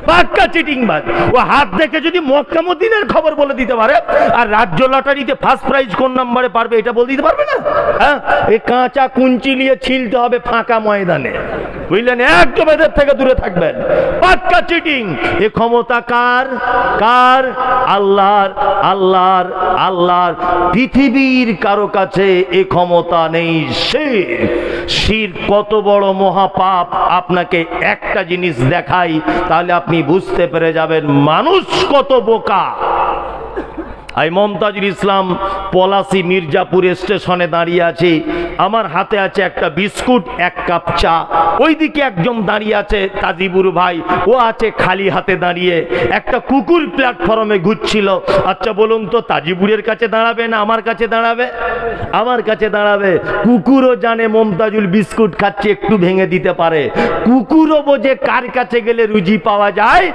পাক্কা চিটিংবাজ। ও হাত দেখে যদি মক্কা মদিনার খবর বলে দিতে পারে, আর রাজ্য লটারিতে ফার্স্ট প্রাইজ কোন নম্বরে পারবে এটা বলে দিতে পারবে না? হ্যাঁ, এই কাঁচা কুঞ্চি নিয়ে ছিলতে হবে ফাঁকা ময়দানে, বুঝলেন? একদম এদের থেকে দূরে থাকবেন, পাক্কা চিটিং। এ ক্ষমতা কার? কার? আল্লাহর, আল্লাহর, আল্লাহর। পৃথিবীর কারো কাছে এ ক্ষমতা নেই। শিরক কত বড় মহাপাপ আপনাকে একটা জিনিস দেখাই, তাহলে আপনি বুঝতে পেরে যাবেন মানুষ কত বোকা। আমি মমতাজুল ইসলাম পলাশী মির্জাপুর স্টেশনে দাঁড়িয়ে আছি, আমার হাতে আছে একটা বিস্কুট, এক কাপ চা। ওইদিকে একজন দাঁড়িয়ে আছে তাজিবুর ভাই, ও আছে খালি হাতে দাঁড়িয়ে। একটা কুকুর প্ল্যাটফর্মে ঘুরছিল। আচ্ছা বলুন তো, তাজিবুরের কাছে দাঁড়াবে না আমার কাছে দাঁড়াবে? আমার কাছে দাঁড়াবে। কুকুরও জানে মমতাজুল বিস্কুট খাচ্ছে, একটু ভেঙে দিতে পারে। কুকুরও বোঝে কার কাছে গেলে রুজি পাওয়া যায়,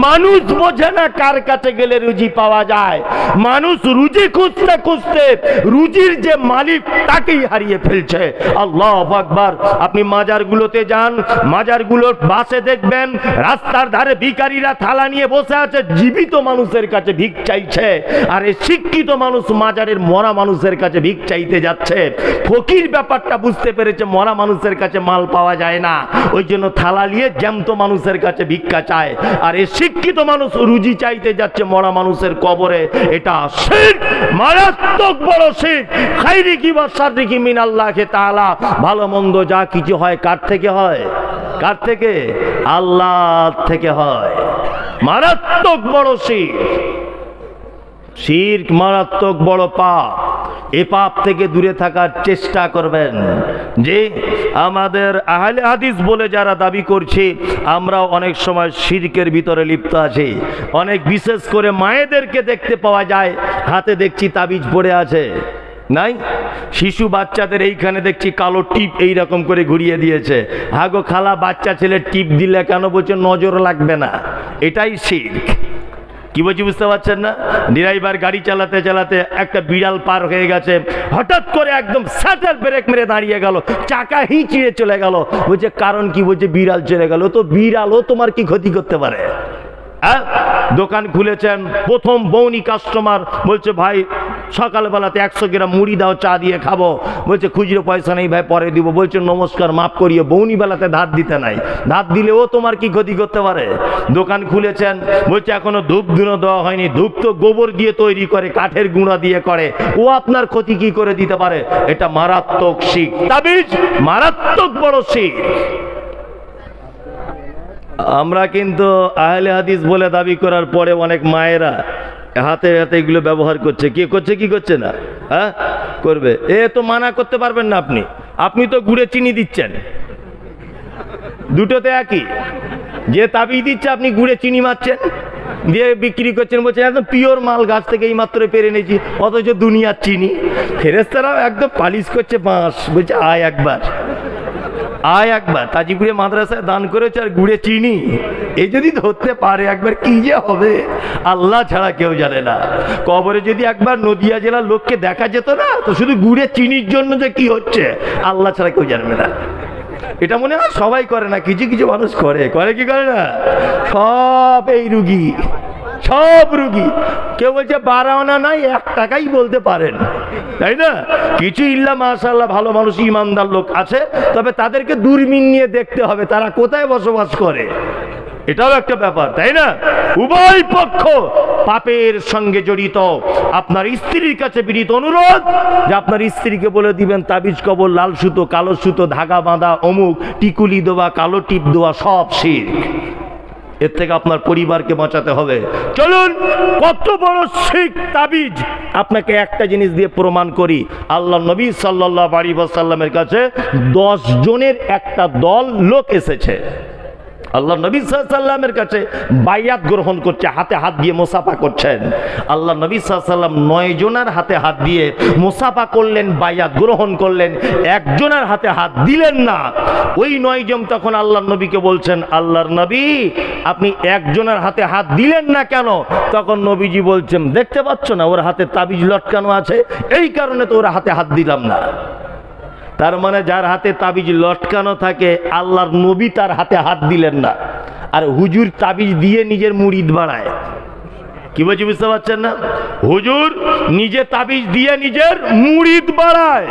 মানুষ বোঝে না কার কাছে গেলে রুজি পাওয়া যায়। মানুষ রুজি খুঁজতে খুঁজতে রুজির যে মালিক তাকেই হারিয়ে ফেলছে। আল্লাহু আকবার। আপনি মাজারগুলোতে যান, মাজারগুলোর বাসে দেখবেন রাস্তার ধারে ভিখারিরা থালা নিয়ে বসে আছে, জীবিত মানুষের কাছে ভিক চাইছে। আর এই শিক্ষিত মানুষ মাজারের মরা মানুষের কাছে ভিক চাইতে যাচ্ছে। ফকির ব্যাপারটা বুঝতে পেরেছে, মরা মানুষের কাছে মাল পাওয়া যায় না, ওই জন্য থালা নিয়ে জ্যান্ত মানুষের কাছে ভিক্ষা চায়। আর এই শিক্ষিত মানুষ রুজি চাইতে যাচ্ছে মরা মানুষের কবরে। এটা শিরক, মারাত্মক বড় শিরক। খাইরি কি বা শাররি কি মিনাল্লাহ তাআলা। ভালো মন্দ যা কিছু হয় কার থেকে হয়? কার থেকে? আল্লাহ থেকে হয়। মারাত্মক বড় শিরক। শিরক মারাত্মক বড় পাপ। এ পাপ থেকে দূরে থাকার চেষ্টা করবেন। যে আমাদের আহলে হাদিস বলে যারা দাবি করছে, আমরা অনেক সময় শিরকের ভিতরে লিপ্ত আছি। অনেক বিশেষ করে মায়েদেরকে দেখতে পাওয়া যায় হাতে দেখছি তাবিজ পড়ে আছে। নাই? শিশু বাচ্চাদের এইখানে দেখছি কালো টিপ এইরকম করে ঘুরিয়ে দিয়েছে। হাগো খালা, বাচ্চা ছেলে টিপ দিলে কেন? বলছে নজর লাগবে না। এটাই শিরক। কি বলছি বুঝতে পারছেন না? ড্রাইভার গাড়ি চালাতে চালাতে একটা বিড়াল পার হয়ে গেছে, হঠাৎ করে একদম সাটার ব্রেক মেরে দাঁড়িয়ে গেল, চাকা হিঁচিয়ে চলে গেল। বলছে কারণ কি? বলছে বিড়াল চলে গেল। তো বিড়ালও তোমার কি ক্ষতি করতে পারে? দোকান খুলেছেন, প্রথম বউনি কাস্টমার, বলছে ভাই সকালবেলাতে 100 গ্রাম মুড়ি দাও, চা দিয়ে খাবো। বলছে খুচরো পয়সা নেই ভাই, পরে দিব। বলছে নমস্কার, মাফ করিয়ে, বউনি বেলাতে ধার দিতে নাই। ধার দিলেও তোমার কি ক্ষতি করতে পারে? দোকান খুলেছেন, বলছে এখনো ধূপ ধুনো দেওয়া হয়নি। ধূপ তো গোবর দিয়ে তৈরি করে, কাঠের গুঁড়া দিয়ে করে, ও আপনার ক্ষতি কি করে দিতে পারে? এটা মারাত্মক শিরক। তাবিজ মারাত্মক বড় শিরক। আমরা কিন্তু আহলে হাদিস বলে দাবি করার পরে অনেক মায়েরা হাতে হাতে এগুলো ব্যবহার করছে। কি করছে কি করছে না? হ্যাঁ করবে। এ তো মানা করতে পারবেন না আপনি। আপনি তো গুড়ে চিনি দিচ্ছেন, দুটোতে একই। যে তাবিজ দিচ্ছে আপনি গুড়ে চিনি মারছেন, দিয়ে বিক্রি করছেন, বলছেন একদম পিওর মাল, গাছ থেকে এই মাত্র পেরে এনেছি, অথচ দুনিয়ার চিনি। ফেরেশতারাও একদম পালিশ করছে বাঁশ, বলছে আয় একবার, আয় একবার। তাজিপুরে মাদ্রাসায় দান করেছে আর গুড়ে চিনি, এই যদি ধরতে পারে একবার কি যে হবে আল্লাহ ছাড়া কেউ জানে না। কবরে যদি একবার নদিয়া জেলার লোককে দেখা যেত না, তো শুধু গুড়ে চিনির জন্য যে কি হচ্ছে আল্লাহ ছাড়া কেউ জানবে না। এটা মনে হয় সবাই করে না, কিছু কিছু মানুষ করে। করে কি করে না? সব এই রুগী, সব রুগী। কেউ বলছে 12 আনা নাই, 1 টাকাই বলতে পারেন, তাই না? কিছু ইল্লা মাশাআল্লাহ ভালো মানুষ, ইমানদার লোক আছে, তবে তাদেরকে দূরবীন নিয়ে দেখতে হবে তারা কোথায় বসবাস করে। এটাও একটা ব্যাপার, তাই না? উভয় পক্ষ পাপের সঙ্গে জড়িত। আপনার স্ত্রীর কাছে বিনীত অনুরোধ যে আপনার স্ত্রীকে বলে দিবেন তাবিজ কবর, লাল সুতো, কালো সুতো, ধাগা বাঁধা, অমুক, টিকুলি দেওয়া, কালো টিপ দেওয়া, সব শিরক। এর থেকে আপনার পরিবারকে বাঁচাতে হবে। চলুন কত বড় শিরক তাবিজ, আপনাকে একটা জিনিস দিয়ে প্রমাণ করি। আল্লাহ নবী সাল্লাল্লাহু আলাইহি ওয়াসাল্লামের কাছে 10 জনের একটা দল লোক এসেছে। আল্লাহ নবী সাল্লাল্লাহু আলাইহি ওয়াসাল্লামের কাছে বাইয়াত গ্রহণ করছে, হাতে হাত দিয়ে মুসাফা করছেন। আল্লাহ নবী সাল্লাল্লাহু আলাইহি ওয়াসাল্লাম 9 জনের হাতে হাত দিয়ে মুসাফা করলেন, বাইয়াত গ্রহণ করলেন, একজনের হাতে হাত দিলেন না। ওই 9 জন তখন আল্লাহ নবীকে বলছেন, আল্লাহর নবী আপনি একজনের হাতে হাত দিলেন না কেন? তখন নবীজি বলছেন, দেখতে পাচ্ছ না ওর হাতে তাবিজ লটকানো আছে, এই কারণে তো ওর হাতে হাত দিলাম না। তার মানে যার হাতে তাবিজ লটকানো থাকে আল্লাহর নবী তার হাতে হাত দিলেন না, আর হুজুর তাবিজ দিয়ে নিজের মুরিদ বাড়ায়। কি বলছি বুঝতে পারছেন না? হুজুর নিজে তাবিজ দিয়ে নিজের মুরিদ বাড়ায়।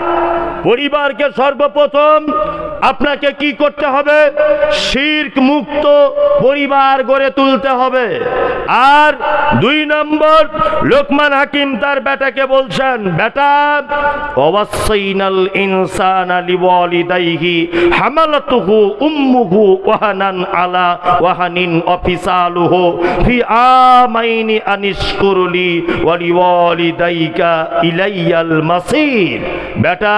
পরিবারকে সর্বপ্রথম আপনাকে কি করতে হবে? শিরক মুক্ত পরিবার গড়ে তুলতে হবে। আর 2 নম্বর, লোকমান হাকিম তার বেটাকে বলছেন, বেটা ওয়াসাইনাল ইনসানা লিওয়ালিদাইহি হামালাতুহু উম্মুহু ওয়াহানান আলা ওয়াহানিন ওয়াফিসালুহু ফি আমাইনি আনিশকুরলি ওয়ালিওয়ালিদাইকা ইলাইয়াল মাসির। বেটা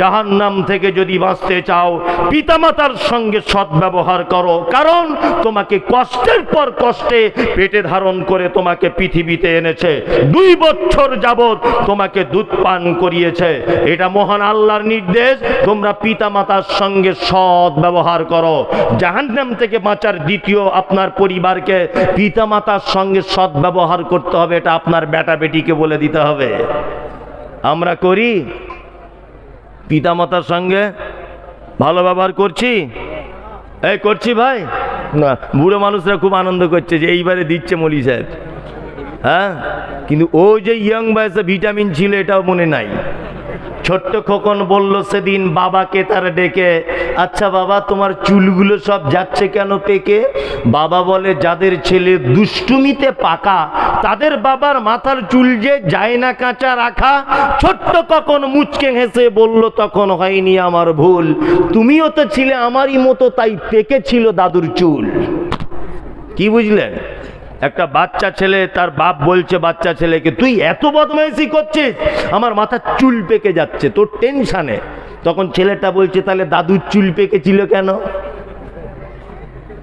জাহান্নাম থেকে যদি বাঁচতে চাও পিতামাতার সঙ্গে সদ্ব্যবহার করো, কারণ তোমাকে কষ্টের পর কষ্টে পেটে ধারণ করে তোমাকে পৃথিবীতে এনেছে, 2 বছর যাবত তোমাকে দুধ পান করিয়েছে। এটা মহান আল্লাহর নির্দেশ, তোমরা পিতামাতার সঙ্গে সৎ ব্যবহার করো। জাহান্নাম থেকে বাঁচার দ্বিতীয় আপনার পরিবারকে পিতামাতার সঙ্গে সৎ ব্যবহার করতে হবে। এটা আপনার বেটা বেটিকে বলে দিতে হবে। আমরা করি? পিতামাতার সঙ্গে ভালো ব্যবহার করছি? এই করছি ভাই না? বুড়ো মানুষরা খুব আনন্দ করছে যে এইবারে দিচ্ছে মলি সাহেব। হ্যাঁ, কিন্তু ও যে ইয়ং বয়সে ভিটামিন ছিল এটাও মনে নাই। ছোট্ট খোকন বলল সেদিন বাবাকে তার ডেকে, আচ্ছা বাবা তোমার চুলগুলো সব যাচ্ছে কেন পেকে? বাবা বলে, যাদের ছেলে দুষ্টুমিতে পাকা তাদের বাবার মাথার চুল যে যায় না কাঁচা রাখা। ছোট্ট খোকন মুচকে হেসে বলল, তখন হয়নি আমার ভুল, তুমিও তো ছিলে আমারই মতো, তাই পেকে ছিল দাদুর চুল। কি বুঝলেন? একটা বাচ্চা ছেলে, তার বাপ বলছে বাচ্চা ছেলেকে, তুই এত বদমাইশি করছিস, আমার মাথার চুল পেকে যাচ্ছে, তোর টেনশানে। তখন ছেলেটা বলছে, তাহলে দাদুর চুল পেকেছিল কেন?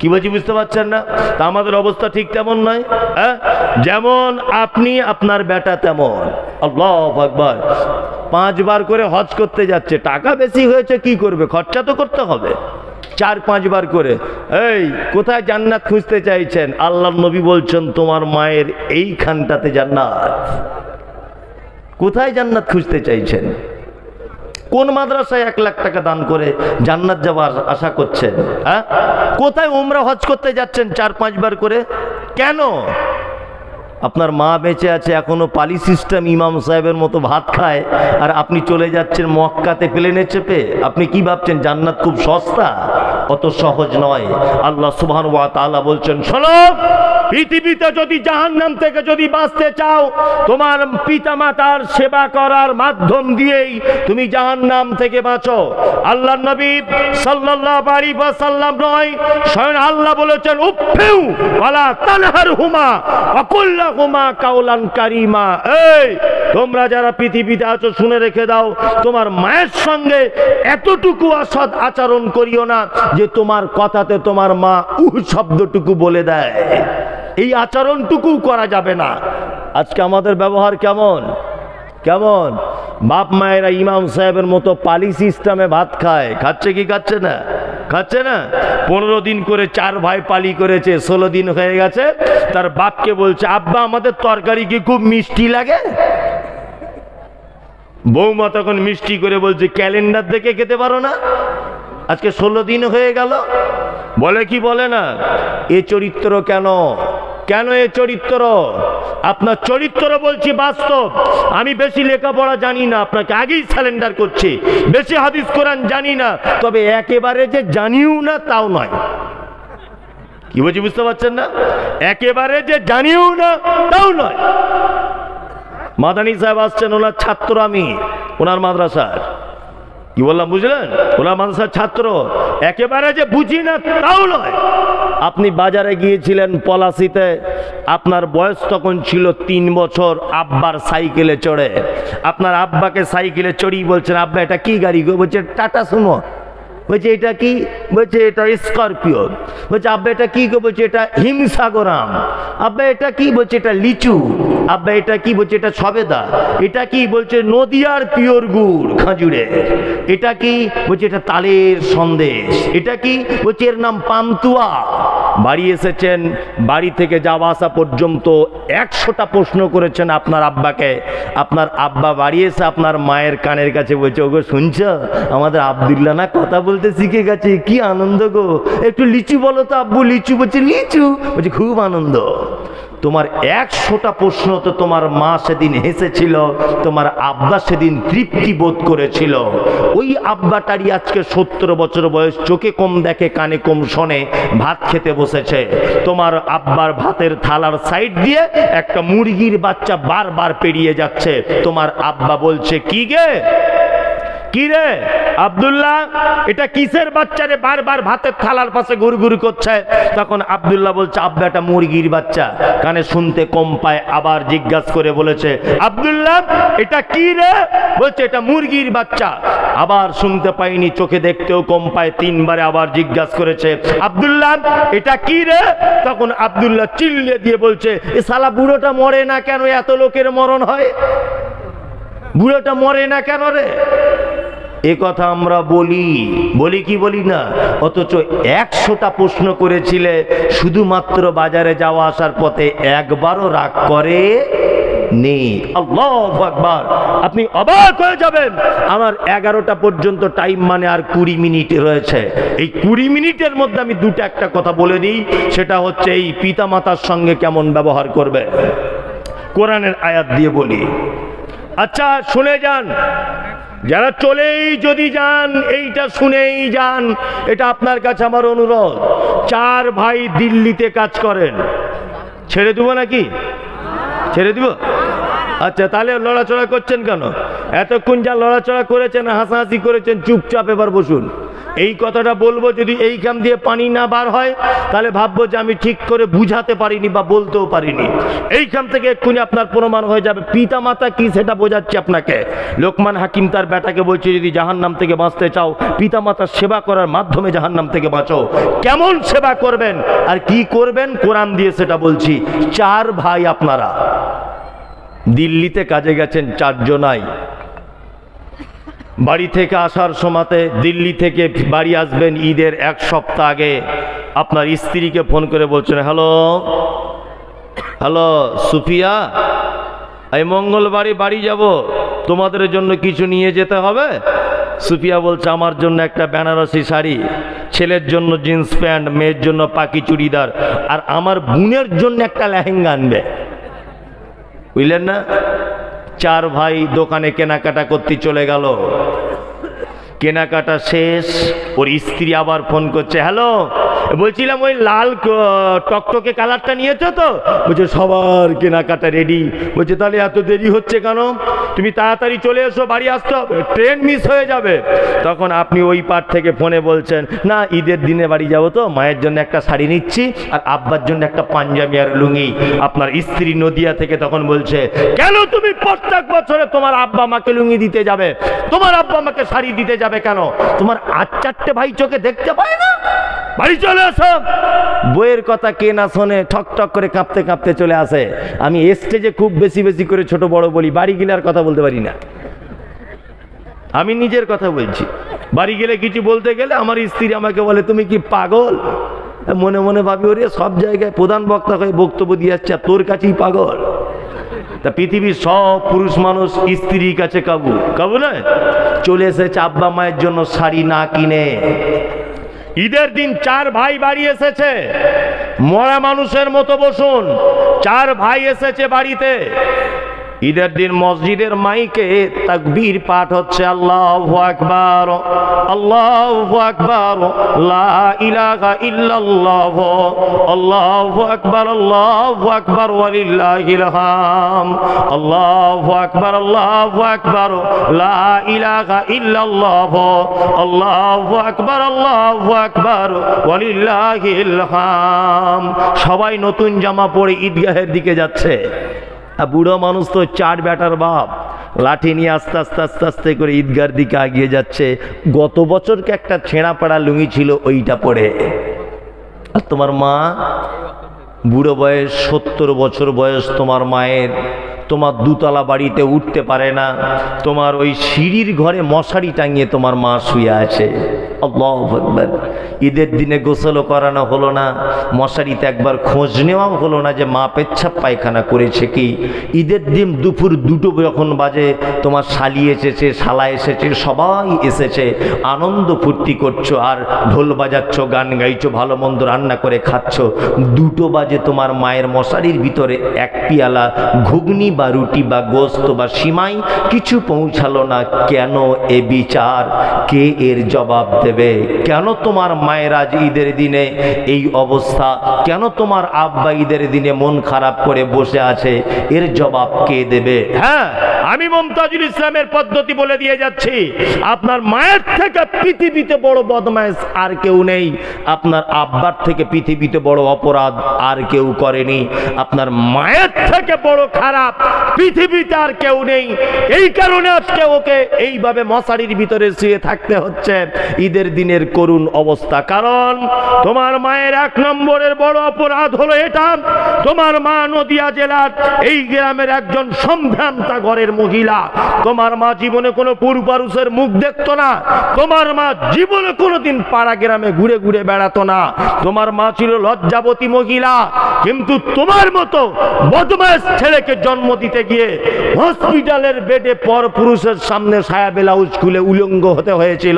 কি বলছি বুঝতে পারছেন না? তা আমাদের অবস্থা ঠিক তেমন নয়। হ্যাঁ, যেমন আপনি আপনার বেটা তেমন। আল্লাহু আকবার। 5 বার করে হজ করতে যাচ্ছে, টাকা বেশি হয়েছে কি করবে, খরচা তো করতে হবে। 4-5 বার করে। এই কোথায় জান্নাত খুঁজতে চাইছেন? আল্লাহর নবী বলছেন তোমার মায়ের এইখানটাতে জান্নাত। কোথায় জান্নাত খুঁজতে চাইছেন? কোন মাদ্রাসায় 1 লাখ টাকা দান করে জান্নাত যাওয়ার আশা করছেন? হ্যাঁ, কোথায় উমরা হজ করতে যাচ্ছেন 4-5 বার করে? কেন? আপনার মা বেঁচে আছে, এখনো পালি সিস্টেম ইমাম সাহেবের মতো ভাত খায়, আর আপনি চলে যাচ্ছেন মক্কাতে প্লেনে চেপে। আপনি কি ভাবছেন জান্নাত খুব সস্তা? অত সহজ নয়। আল্লাহ সুবহানাহু ওয়া তাআলা বলছেন, শোনো, পৃথিবীতে যদি জাহান্নাম থেকে যদি বাঁচতে চাও, তোমার পিতামাতার সেবা করার মাধ্যম দিয়েই তুমি জাহান্নাম থেকে বাঁচো। আল্লাহর নবী সাল্লাল্লাহু আলাইহি ওয়াসাল্লাম নয়, স্বয়ং আল্লাহ বলেছেন, উফিউ ওয়ালা তানহারহুমা ওয়া কুল লাহুমা কাওলান কারীমা। এই তোমরা যারা পৃথিবীতে আছো শুনে রেখে দাও, তোমার মায়ের সঙ্গে এতটুকু অসৎ আচরণ করিও না যে তোমার কথাতে তোমার মা শব্দটুকু বলে দেয়। এই আচরণটুকু করা যাবে না। আজকে আমাদের ব্যবহার কেমন কেমন? বাপ মায়েরা ইমাম সাহেবের মতো পালি সিস্টেমে ভাত খায়। খাচ্ছে কি খাচ্ছে না? খাচ্ছে না। 15 দিন করে 4 ভাই পালি করেছে, 16 দিন হয়ে গেছে। তার বাপকে বলছে, আব্বা আমাদের তরকারি কি খুব মিষ্টি লাগে? বৌমা তখন মিষ্টি করে বলছে, ক্যালেন্ডার দেখে খেতে পারো না? আজকে 16 দিন হয়ে গেল। বলে কি বলে না? এ চরিত্র কেন? কেন এ চরিত্র? আপনার চরিত্র বলছি বাস্তব। আমি বেশি লেখাপড়া জানি না, আপনাকে আগেই স্যালেন্ডার করছি। বেশি হাদিস কোরআন জানি না, তবে একেবারে যে জানিও না তাও নয়। কি বলছি বুঝতে পারছেন না? একেবারে যে জানিও না তাও নয়। মাদানী সাহেব আসছেন, ওনার ছাত্র আমি, ওনার মাদ্রাসার। কি বললাম বুঝলেন? ওনার মাদ্রাসার ছাত্র। একেবারে যে বুঝি না তাও নয়। আপনি বাজারে গিয়েছিলেন পলাশিতে, আপনার বয়স তখন ছিল 3 বছর, আব্বার সাইকেলে চড়ে। আপনার আব্বাকে সাইকেলে চড়িয়ে বলছেন, আব্বা এটা কি গাড়ি গো? বলছে টাটা সুমো। বলছে এটা কি? বলছে এটা স্করপিও। বলছে আব্বা এটা কি গো? বলছে এটা হিমসাগরাম। আব্বা এটা কি? বলছে এটা লিচু। আব্বা এটা কি? বলছে এটা সবেদা। এটা কি? বলছে নদিয়ার পিওর গুড় খাজুরে। এটা কি? বলছে এটা তালের সন্দেশ। এটা কি? বলছে এর নাম পান্তুয়া। বাড়ি এসেছেন, বাড়ি থেকে যাওয়া আসা পর্যন্ত 100টা প্রশ্ন করেছেন আপনার আব্বাকে। আপনার আব্বা বাড়ি এসে আপনার মায়ের কানের কাছে বলছে, ওগো শুনছ, আমাদের আব্দুল্লাহ না কথা বলতে শিখে গেছে, কি আনন্দ গো, একটু লিচু বলো তো আব্বু। লিচু। বলছে লিচু। বলছে খুব আনন্দ। তোমার 100টা প্রশ্ন তো তোমার মা সেদিন হেসেছিল, তোমার আব্বা সেদিন তৃপ্তি বোধ করেছিল। ওই আব্বাটারই আজকে 70 বছর বয়স, চোখে কম দেখে কানে কম শোনে, ভাত খেতে বসেছে। তোমার আব্বার ভাতের থালার সাইড দিয়ে একটা মুরগির বাচ্চা বারবার পেরিয়ে যাচ্ছে। তোমার আব্বা বলছে, কি গে, কি রে আব্দুল্লাহ, এটা কিসের বাচ্চা রে, বারবার ভাতের থালার পাশে ঘুরঘুর করছে? তখন আব্দুল্লাহ বলছে, আব্বা এটা মুরগির বাচ্চা। কানে শুনতে কম পায়, আবার জিজ্ঞাসা করে বলেছে, আব্দুল্লাহ এটা কি রে? বলছে এটা মুরগির বাচ্চা। আবার শুনতে পাইনি, চোখে দেখতেও কম পায়, 3 বারে আবার জিজ্ঞাসা করেছে, আব্দুল্লাহ এটা কি রে? তখন আব্দুল্লাহ চিল্লে দিয়ে বলছে, এ শালা বুড়োটা মরে না কেন? এত লোকের মরণ হয়, বুড়োটা মরে না কেন রে? এ কথা আমরা বলি কি বলি না? অথচ 100টা প্রশ্ন করেছিলে, শুধুমাত্র বাজারে যাওয়া আসার পথে একবারও রাগ করে নেই। আল্লাহু আকবার। আপনি অবাক হয়ে যাবেন। আমার 11টা পর্যন্ত টাইম, মানে আর 20 মিনিট রয়েছে। এই 20 মিনিটের মধ্যে আমি একটা কথা বলে দিই, সেটা হচ্ছে এই পিতামাতার সঙ্গে কেমন ব্যবহার করবে। কোরআনের আয়াত দিয়ে বলি। আচ্ছা শুনে যান, যারা চলেই যদি যান, এইটা শুনেই যান, এটা আপনার কাছে আমার অনুরোধ। 4 ভাই দিল্লিতে কাজ করেন, ছেড়ে দেবো নাকি? ছেড়ে দিব? আচ্ছা তাহলে লড়াচড়া করছেন কেন? এতক্ষণ যা লড়াচড়া করেছেন, হাসাহাসি করেছেন, চুপচাপ এবার বসুন। এই কথাটা বলবো, যদি এইখান দিয়ে পানি না বার হয় তাহলে ভাববো যে আমি ঠিক করে বুঝাতে পারিনি বা বলতেও পারিনি। এইখান থেকে এক্ষুনি আপনার প্রমাণ হয়ে যাবে পিতা মাতা কি, সেটা বোঝাচ্ছি আপনাকে। লোকমান হাকিম তার বেটাকে বলছে, যদি জাহান্নাম থেকে বাঁচতে চাও পিতা মাতার সেবা করার মাধ্যমে জাহান্নাম থেকে বাঁচো। কেমন সেবা করবেন আর কি করবেন কোরআন দিয়ে সেটা বলছি। 4 ভাই আপনারা দিল্লিতে কাজে গেছেন, 4 জনাই। বাড়ি থেকে আসার সময়তে দিল্লি থেকে বাড়ি আসবেন ঈদের 1 সপ্তাহ আগে, আপনার স্ত্রীকে ফোন করে বলছেন, হ্যালো হ্যালো সুফিয়া, এই মঙ্গলবারে বাড়ি যাব, তোমাদের জন্য কিছু নিয়ে যেতে হবে। সুফিয়া বলছে, আমার জন্য একটা বেনারসি শাড়ি, ছেলের জন্য জিন্স প্যান্ট, মেয়ের জন্য পাকি চুড়িদার, আর আমার বোনের জন্য একটা লেহেঙ্গা আনবে। বুঝলেন না? 4 ভাই দোকানে কেনাকাটা করতে চলে গেল। কেনাকাটা শেষ, ওর স্ত্রী আবার ফোন করছে, হ্যালো বলছিলাম ওই লাল টকটকে কালারটা নিয়েছো তো? বলছে সবার কেনাকাটা রেডি। বলছে তাহলে এত দেরি হচ্ছে কেন? তুমি তাড়াতাড়ি চলে এসো, বাড়ি আসতে হবে, ট্রেন মিস হয়ে যাবে। তখন আপনি ওই পার থেকে ফোনে বলছেন, না ঈদের দিনে বাড়ি যাবো তো, মায়ের জন্য একটা শাড়ি নিচ্ছি আর আব্বার জন্য একটা পাঞ্জাবি আর লুঙ্গি। আপনার স্ত্রী নদিয়া থেকে তখন বলছে, কেন তুমি প্রত্যেক বছরে তোমার আব্বা মাকে লুঙ্গি দিতে যাবে, তোমার আব্বা মাকে শাড়ি দিতে যাবে কেন? তোমার 4টে ভাই চোখে দেখতে পায় না? বাড়ি চলে আসো। বইয়ের কথা কে না শোনে, ঠক ঠক করে কাঁপতে কাঁপতে চলে আসে। আমি স্টেজে খুব বেশি বেশি করে ছোট বড় বলি, বাড়ি গেলে আর কথা বলতে পারি না। আমি নিজের কথা বলছি। বাড়ি গেলে কিছু বলতে গেলে আমার স্ত্রী আমাকে বলে, তুমি কি পাগল? মনে মনে ভাবি, ওরে সব জায়গায় প্রধান বক্তা হয়ে বক্তব্য দিয়ে যাচ্ছে, তোর কাছেই পাগল। তা পৃথিবীর সব পুরুষ মানুষ স্ত্রীর কাছে কাবু, কাবু নয়। চলে এসেছে আব্বা মায়ের জন্য শাড়ি না কিনে। ঈদের দিন 4 ভাই বাড়ি এসেছে, মরা মানুষের মতো বসুন। 4 ভাই এসেছে বাড়িতে। ঈদের দিন মসজিদের মাইকে তাকবীর পাঠ হচ্ছে, আল্লাহু আকবার আল্লাহু আকবার লা ইলাহা ইল্লাল্লাহ আল্লাহু আকবার ওয়ালিল্লাহিল হাম আল্লাহু আকবার লা ইলাহা ইল্লাল্লাহ আল্লাহু আকবার ওয়ালিল্লাহিল হাম। সবাই নতুন জামা পরে ঈদগাহের দিকে যাচ্ছে। বুড়ো মানুষ তো 4 বেটার বাপ, লাঠি নিয়ে আস্তে আস্তে আস্তে আস্তে করে ঈদগার দিকে এগিয়ে যাচ্ছে। গত বছরকে একটা ছেঁড়া পাড়া লুঙ্গি ছিল, ওইটা পরে। আর তোমার মা বুড়ো বয়স, 70 বছর বয়স তোমার মায়ের। তোমার 2 তলা বাড়িতে উঠতে পারে না, তোমার ওই সিঁড়ির ঘরে মশারি টাঙিয়ে তোমার মা শুয়ে আছে। আল্লাহু আকবার। ঈদের দিনে গোসলও করানো হলো না, মশারিতে একবার খোঁজ নেওয়াও হলো না যে মা পেচ্ছাপ পায়খানা করেছে কি। ঈদের দিন দুপুর 2টো যখন বাজে, তোমার শালি এসেছে, শালা এসেছে, সবাই এসেছে, আনন্দ ফুর্তি করছো আর ঢোল বাজাচ্ছ, গান গাইছো, ভালো মন্দ রান্না করে খাচ্ছ। 2টো বাজে তোমার মায়ের মশারির ভিতরে 1 পিয়ালা ঘুগনি বা রুটি বা গোস্ত বা সিমাই কিছু পৌঁছালো না। কেন এ বিচার? কে এর জবাব দেবে? কেন তোমার মায়ের আজ ঈদের দিনে এই অবস্থা? কেন তোমার আব্বা ঈদের দিনে মন খারাপ করে বসে আছে? এর জবাব কে দেবে? হ্যাঁ, আমি মুমতাজুল ইসলামের পদ্ধতি বলে দিয়ে যাচ্ছি। আপনার মায়ের থেকে পৃথিবীতে বড় বদমাইশ আর কেউ নেই। আপনার আব্বার থেকে পৃথিবীতে বড় অপরাধ আর কেউ করেনি। আপনার মায়ের থেকে বড় খারাপ পৃথিবীতে আর কেউ নেই। এই কারণে আজকে ওকে এইভাবে মশারির ভিতরে শুয়ে থাকতে হচ্ছে ঈদের দিনের করুণ অবস্থা। কারণ তোমার মায়ের 1 নম্বরের বড় অপরাধ হলো এটা, তোমার মা নদিয়া জেলার এই গ্রামের একজন সম্ভ্রান্তা ঘরের মহিলা। তোমার মা জীবনে কোনো পুরুষের মুখ দেখতো না। তোমার মা জীবনে কোনোদিন পাড়া গ্রামে ঘুরে ঘুরে বেড়াতো না। তোমার মা ছিল লজ্জাবতী মহিলা। কিন্তু তোমার মতো বদমাশ ছেলেকে জন্ম দিতে গিয়ে হসপিটালের বেডে পর পুরুষের সামনে সায়া ব্লাউজ খুলে উলঙ্গ হতে হয়েছিল।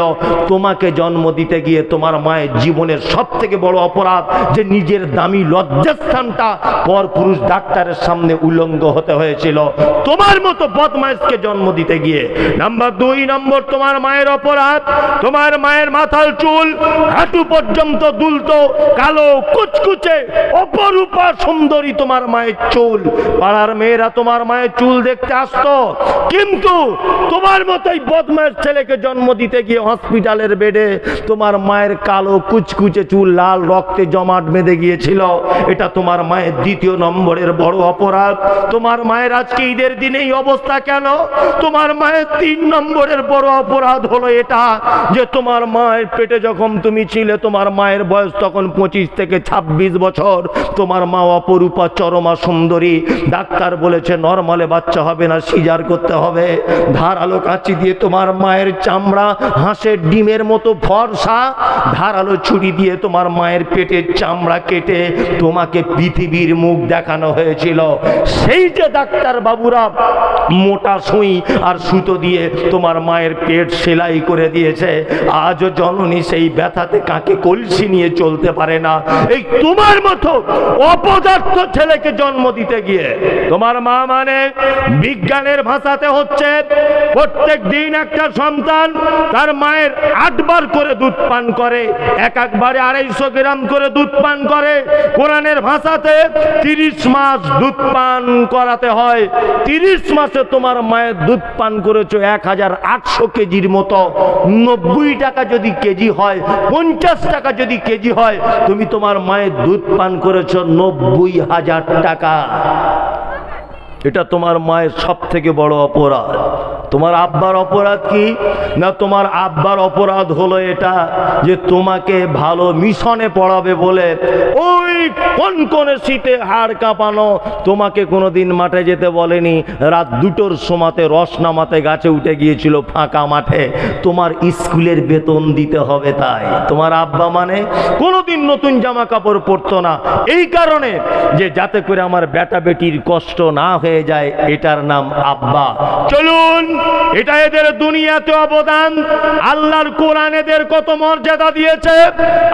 তোমাকে জন্ম দিতে গিয়ে তোমার মায়ের জীবনের সবথেকে বড় অপরাধ যে নিজের দামি লজ্জাস্থানটা পর পুরুষ ডাক্তারের সামনে উলঙ্গ হতে হয়েছিল তোমার মতো বদমাইশকে জন্ম দিতে গিয়ে। নাম্বার 2 নম্বর তোমার মায়ের অপরাধ, তোমার মায়ের মাথার চুল হাঁটু পর্যন্ত দুলতো, কালো কুচকুচে অপরূপা সুন্দরী তোমার মায়ের চুল। পাড়ার মেয়েরা তোমার তোমার মায়ের চুল দেখতে আসতো, কিন্তু তোমার মতোই বদমাশ ছেলেকে জন্ম দিতে গিয়ে হসপিটালের বেডে তোমার মায়ের কালো কুচকুচে চুল লাল রক্তে জমাট বেঁধে গিয়েছিল। এটা তোমার মায়ের দ্বিতীয় নম্বরের বড় অপরাধ। তোমার মায়ের আজকে ঈদের দিনে এই অবস্থা কেন? তোমার মায়ের 3 নম্বরের বড় অপরাধ হলো এটা যে তোমার মায়ের পেটে যখন তুমি ছিলে, তোমার মায়ের বয়স তখন 25 থেকে 26 বছর। তোমার মা অপরূপা চরমা সুন্দরী। ডাক্তার বলেছে নরমালে বাচ্চা হবে না, সিজার করতে হবে। ধারালো কাঁচি দিয়ে তোমার মায়ের চামড়া হাঁসের ডিমের মতো ফর্সা, ধারালো ছুরি দিয়ে তোমার মায়ের পেটের চামড়া কেটে তোমাকে পৃথিবীর মুখ দেখানো হয়েছিল। সেই যে ডাক্তার বাবুরা মোটা সুই আর সুতো দিয়ে তোমার মায়ের পেট সেলাই করে দিয়েছে, আজও জননী সেই ব্যথাতে কাকে কলসি নিয়ে চলতে পারে না। এই তোমার মতো অপদার্থ ছেলেকে জন্ম দিতে গিয়ে তোমার মা মানে বিজ্ঞানের ভাষাতে হচ্ছে প্রত্যেক দিন একটা সন্তান তার মায়ের 8 বার করে দুধ পান করে, একবারে 250 গ্রাম করে দুধ পান করে। কোরআনের ভাষাতে 30 মাস দুধ পান করাতে হয়। 30 মাসে তোমার মায়ের দুধ পান করেছো 1800 কেজির মতো। 90 টাকা যদি কেজি হয়, 50 টাকা যদি কেজি হয়, তুমি তোমার মায়ের দুধ পান করেছো 90,000 টাকা। এটা তোমার মায়ের সব থেকে বড় অপরাধ। তোমার আব্বার অপরাধ কি না? তোমার আব্বার অপরাধ হলো এটা যে তোমাকে ভালো মিশনে পড়াবে বলে ওই কনকনে শীতে হাড় কাঁপানো তোমাকে কোনোদিন মাঠে যেতে বলেনি। রাত 2টোর সময়তে রস নামাতে গাছে উঠে গিয়েছিল ফাঁকা মাঠে। তোমার স্কুলের বেতন দিতে হবে, তাই তোমার আব্বা মানে কোনোদিন নতুন জামা কাপড় পরতো না, এই কারণে যে যাতে করে আমার বেটা বেটির কষ্ট না হয়ে যায়, এটার নাম আব্বা। চলুন, এটা এদের দুনিয়াতে অবদান। আল্লাহর কোরআন এদের কত মর্যাদা দিয়েছে।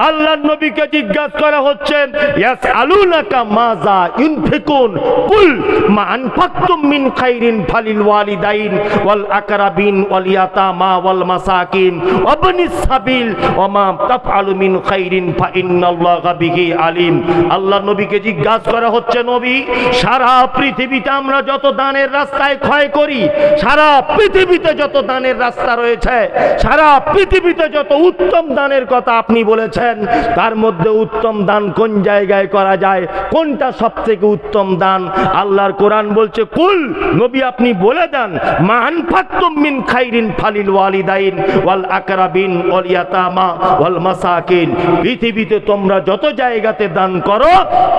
আল্লাহর নবীকে জিজ্ঞাসা করা হচ্ছে, ইয়াসআলুনাকা মাযা ইউনফিকুন কুল মা আনফাকতুম মিন খাইরিন ফালিল ওয়ালিদাইন ওয়াল আকরাবিন ওয়াল ইয়াতামা ওয়াল মাসাকিন ওয়াবনিস সাবিল ওয়া মা তাফআলু মিন খাইরিন ফা ইন্নাল্লাহা বিহি আলিম। আল্লাহর নবীকে জিজ্ঞাসা করা হচ্ছে, নবী, সারা পৃথিবীতে আমরা যত দানের রাস্তায় ক্ষয় করি, সারা পৃথিবীতে যত দানের রাস্তা রয়েছে, সারা পৃথিবীতে যত উত্তম দানের কথা আপনি বলেছেন, তার মধ্যে উত্তম দান কোন জায়গায় করা যায়, কোনটা সবথেকে উত্তম দান? আল্লাহর কোরআন বলছে, কুল, নবী আপনি বলে দেন, মা আনফাকতুম মিন খাইরিন ফালিল ওয়ালিদাইন ওয়াল আকরাবিন ওয়াল ইয়াতামা ওয়াল মাসাকিন। পৃথিবীতে তোমরা যত জায়গাতে দান করো,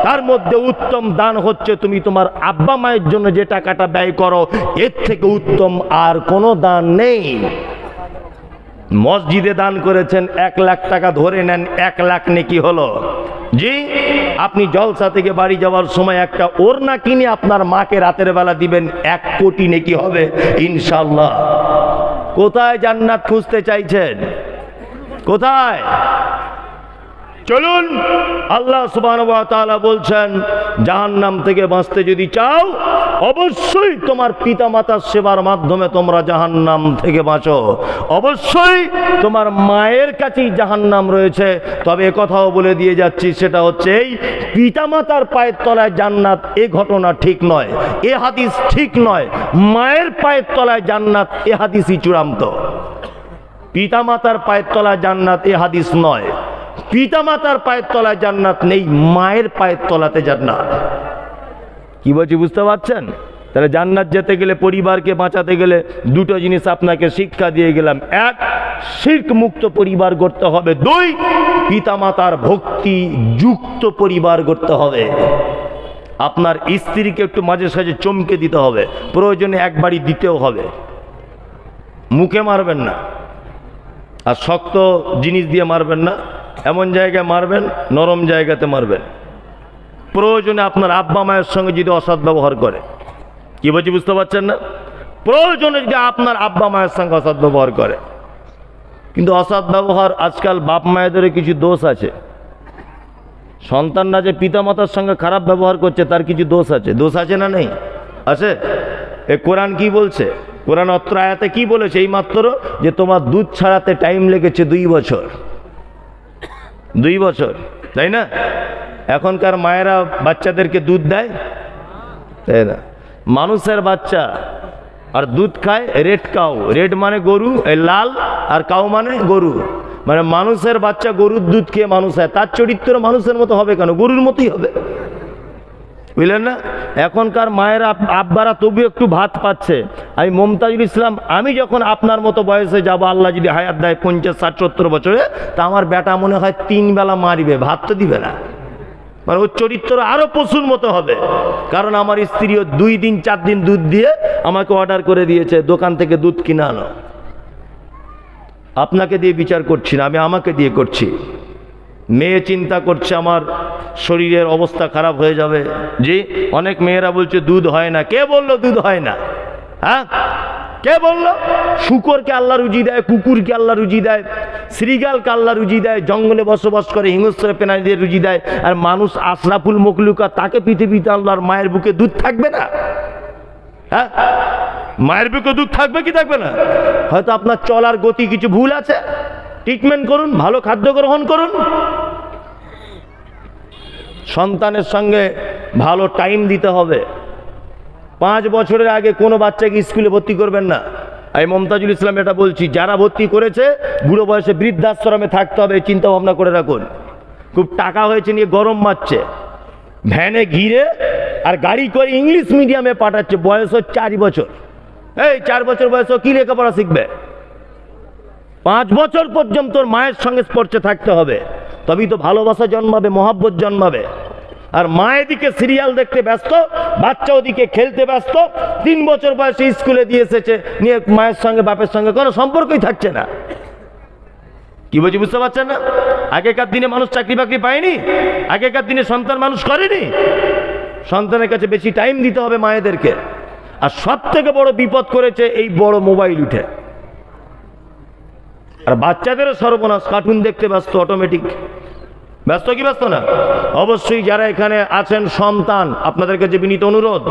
তার মধ্যে উত্তম দান হচ্ছে তুমি তোমার আব্বা মায়ের জন্য যে টাকাটা ব্যয় করো, এর থেকে উত্তম আর কোনো দান নেই। মসজিদে দান করেছেন 1 লাখ টাকা, ধরে নেন 1 লাখ নেকি হলো। জি, আপনি জলসা থেকে বাড়ি যাওয়ার সময় একটা ওড়না কিনে আপনার মাকে রাতের বেলা দিবেন, 1 কোটি নেকি হবে ইনশাআল্লাহ। কোথায় জান্নাত খুঁজতে চাইছেন? কোথায়? চলুন, আল্লাহ সুবহানাহু ওয়া তাআলা বলছেন, জাহান্নাম থেকে বাঁচতে যদি চাও, অবশ্যই তোমার পিতামাতার সেবার মাধ্যমে তোমরা জাহান্নাম থেকে বাঁচো। অবশ্যই তোমার মায়ের কাছেই জাহান্নাম রয়েছে। তবে কথাও বলে দিয়ে যাচ্ছি, সেটা হচ্ছে এই পিতামাতার পায়ের তলায় জান্নাত, এ ঘটনা ঠিক নয়, এ হাদিস ঠিক নয়। মায়ের পায়ের তলায় জান্নাত, এ হাদিসই চূড়ান্ত। পিতামাতার পায়ের তলায় জান্নাত, এ হাদিস নয়। পিতামাতার পায়ের তলায় জান্নাত নেই, মায়ের পায়ের তলাতে জান্নাত। কি বলছি বুঝতে পারছেন? তাহলে জান্নাত যেতে গেলে, পরিবারকে বাঁচাতে গেলে 2টো জিনিস আপনাকে শিক্ষা দিয়ে গেলাম। 1, শিরক মুক্ত পরিবার গড়তে হবে। 2, পিতামাতার ভক্তি যুক্ত পরিবার গড়তে হবে। আপনার স্ত্রীকে একটু মাঝে সাঝে চমকে দিতে হবে, প্রয়োজনে একবারই দিতেও হবে। মুখে মারবেন না, আর শক্ত জিনিস দিয়ে মারবেন না, এমন জায়গায় মারবেন, নরম জায়গাতে মারবেন। প্রয়োজনে আপনার আব্বা মায়ের সঙ্গে যদি অসৎ ব্যবহার করে, কি বলছি বুঝতে পারছেন না? প্রয়োজনে যদি আপনার আব্বা মায়ের সঙ্গে অসৎ ব্যবহার করে। কিন্তু অসৎ ব্যবহার, আজকাল বাপ মায়েদের কিছু দোষ আছে। সন্তানরা যে পিতামাতার সঙ্গে খারাপ ব্যবহার করছে, তার কিছু দোষ আছে। দোষ আছে না নেই? আছে। এ কোরআন কি বলছে? কোরআন অত্র আয়াতে কি বলেছে? এই মাত্র যে তোমার দুধ ছাড়াতে টাইম লেগেছে 2 বছর। 2 বছর, তাই না? এখনকার মায়েরা বাচ্চাদেরকে দুধ দেয়, তাই না? মানুষের বাচ্চা আর দুধ খায় রেড কাউ, রেড মানে গরু, লাল, আর কাউ মানে গরু, মানে মানুষের বাচ্চা গরুর দুধ খেয়ে মানুষ হয়, তার চরিত্র মানুষের মতো হবে কেন? গরুর মতোই হবে, বুঝলেন না? এখনকার মায়েরা আব্বারা তবু একটু ভাত পাচ্ছে। আমি মমতাজুল ইসলাম, আমি যখন আপনার মতো বয়সে যাব, আল্লাহ যদি হায়াত দেয় 50, 60, 70 বছরে, তা আমার বেটা মনে হয় 3 বেলা মারিবে, ভাত তো দিবে না, মানে ওর চরিত্র আরো পশুর মতো হবে। কারণ আমার স্ত্রীও 2 দিন 4 দিন দুধ দিয়ে আমাকে অর্ডার করে দিয়েছে দোকান থেকে দুধ কিনে আনো। আপনাকে দিয়ে বিচার করছি না, আমি আমাকে দিয়ে করছি। মেয়ে চিন্তা করছে আমার শরীরের অবস্থা খারাপ হয়ে যাবে। জি, অনেক মেয়েরা বলছে দুধ হয় না। কে বললো দুধ হয় না? হ্যাঁ, কে বললো? শুকরকে আল্লাহ রুজি দেয়, কুকুরকে আল্লাহ রুজি দেয়, শ্রীগালকে আল্লাহ রুজি দেয়, জঙ্গলে বসবাস করে হিংস্র প্রাণীদের রুজি দেয়। আর মানুষ আশরাফুল মখলুকা, তাকে পৃথিবীতে আল্লাহর মায়ের বুকে দুধ থাকবে না? হ্যাঁ, মায়ের বুকে দুধ থাকবে কি থাকবে না? হয়তো আপনার চলার গতি কিছু ভুল আছে, ট্রিটমেন্ট করুন, ভালো খাদ্য গ্রহণ করুন, সন্তানের সঙ্গে ভালো টাইম দিতে হবে। 5 বছরের আগে কোনো বাচ্চাকে স্কুলে ভর্তি করবেন না। আমি মমতাজুল ইসলাম এটা বলছি, যারা ভর্তি করেছে বুড়ো বয়সে বৃদ্ধাশ্রমে থাকতে হবে, চিন্তা ভাবনা করে রাখুন। খুব টাকা হয়েছে নিয়ে গরম মারছে, ভ্যানে ঘিরে আর গাড়ি করে ইংলিশ মিডিয়ামে পাঠাচ্ছে, বয়স 4 বছর। এই 4 বছর বয়সে কি লেখাপড়া শিখবে? 5 বছর পর্যন্ত মায়ের সঙ্গে স্পর্শে থাকতে হবে, তবেই তো ভালোবাসা জন্মাবে, মহাব্বত জন্মাবে। আর মা এদিকে সিরিয়াল দেখতে ব্যস্ত, বাচ্চা ওদিকে খেলতে ব্যস্ত। 3 বছর বয়সে স্কুলে দিয়ে এসেছে, নিয়ে মায়ের সঙ্গে বাপের সঙ্গে কোনো সম্পর্কই থাকছে না। কি বলছি বুঝতে পারছেন না? আগেকার দিনে মানুষ চাকরি বাকরি পায়নি, আগেকার দিনে সন্তান মানুষ করেনি। সন্তানের কাছে বেশি টাইম দিতে হবে মায়েদেরকে। আর সব থেকে বড় বিপদ করেছে এই বড় মোবাইল উঠে। আর বাচ্চাদেরও সর্বনাশ, কার্টুন দেখতে ব্যস্ত, অটোমেটিক ব্যস্ত। কি ব্যস্ত না? অবশ্যই যারা এখানে আছেন সন্তান, আপনাদের কাছে বিনীত অনুরোধ,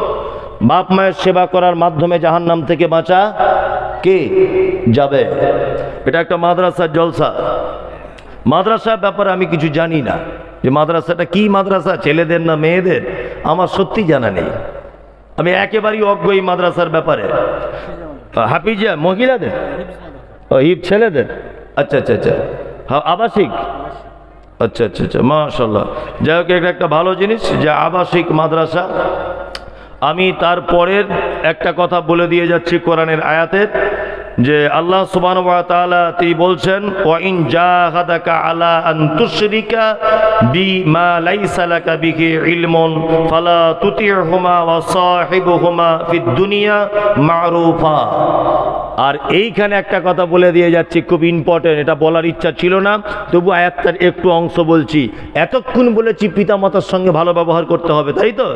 বাপ মায়ের সেবা করার মাধ্যমে জাহান্নাম থেকে বাঁচা কে যাবে? এটা একটা মাদ্রাসার জলসা। মাদ্রাসার ব্যাপারে আমি কিছু জানি না, যে মাদ্রাসাটা কি মাদ্রাসা, ছেলেদের না মেয়েদের, আমার সত্যি জানা নেই। আমি একেবারেই অজ্ঞ এই মাদ্রাসার ব্যাপারে। হাফিজিয়া মহিলাদের, হিপ ছেলেদের? আচ্ছা আচ্ছা আচ্ছা, আবাসিক, আচ্ছা আচ্ছা আচ্ছা, মাশাআল্লাহ। যাই হোক, এটা একটা ভালো জিনিস যে আবাসিক মাদ্রাসা। আমি তারপরের একটা কথা বলে দিয়ে যাচ্ছি কোরআনের আয়াতের, যে আল্লাহ সুবহানাহু ওয়া তাআলা তিনি বলছেন, ওয়া ইন জাহাদাকা আলা আন তুশরিকা বিমা লাইসা লাকা বিহি ইলমুন ফালা তুতি'হুমা ওয়া সাহিবহুমা ফিদ দুনিয়া মা'রুফা। আর এইখানে একটা কথা বলে দিয়ে যাচ্ছি, খুব ইম্পর্টেন্ট, এটা বলার ইচ্ছা ছিল না, তবু আয়াতটার একটু অংশ বলছি। এতক্ষণ বলেছি পিতামাতার সঙ্গে ভালো ব্যবহার করতে হবে, তাই তো?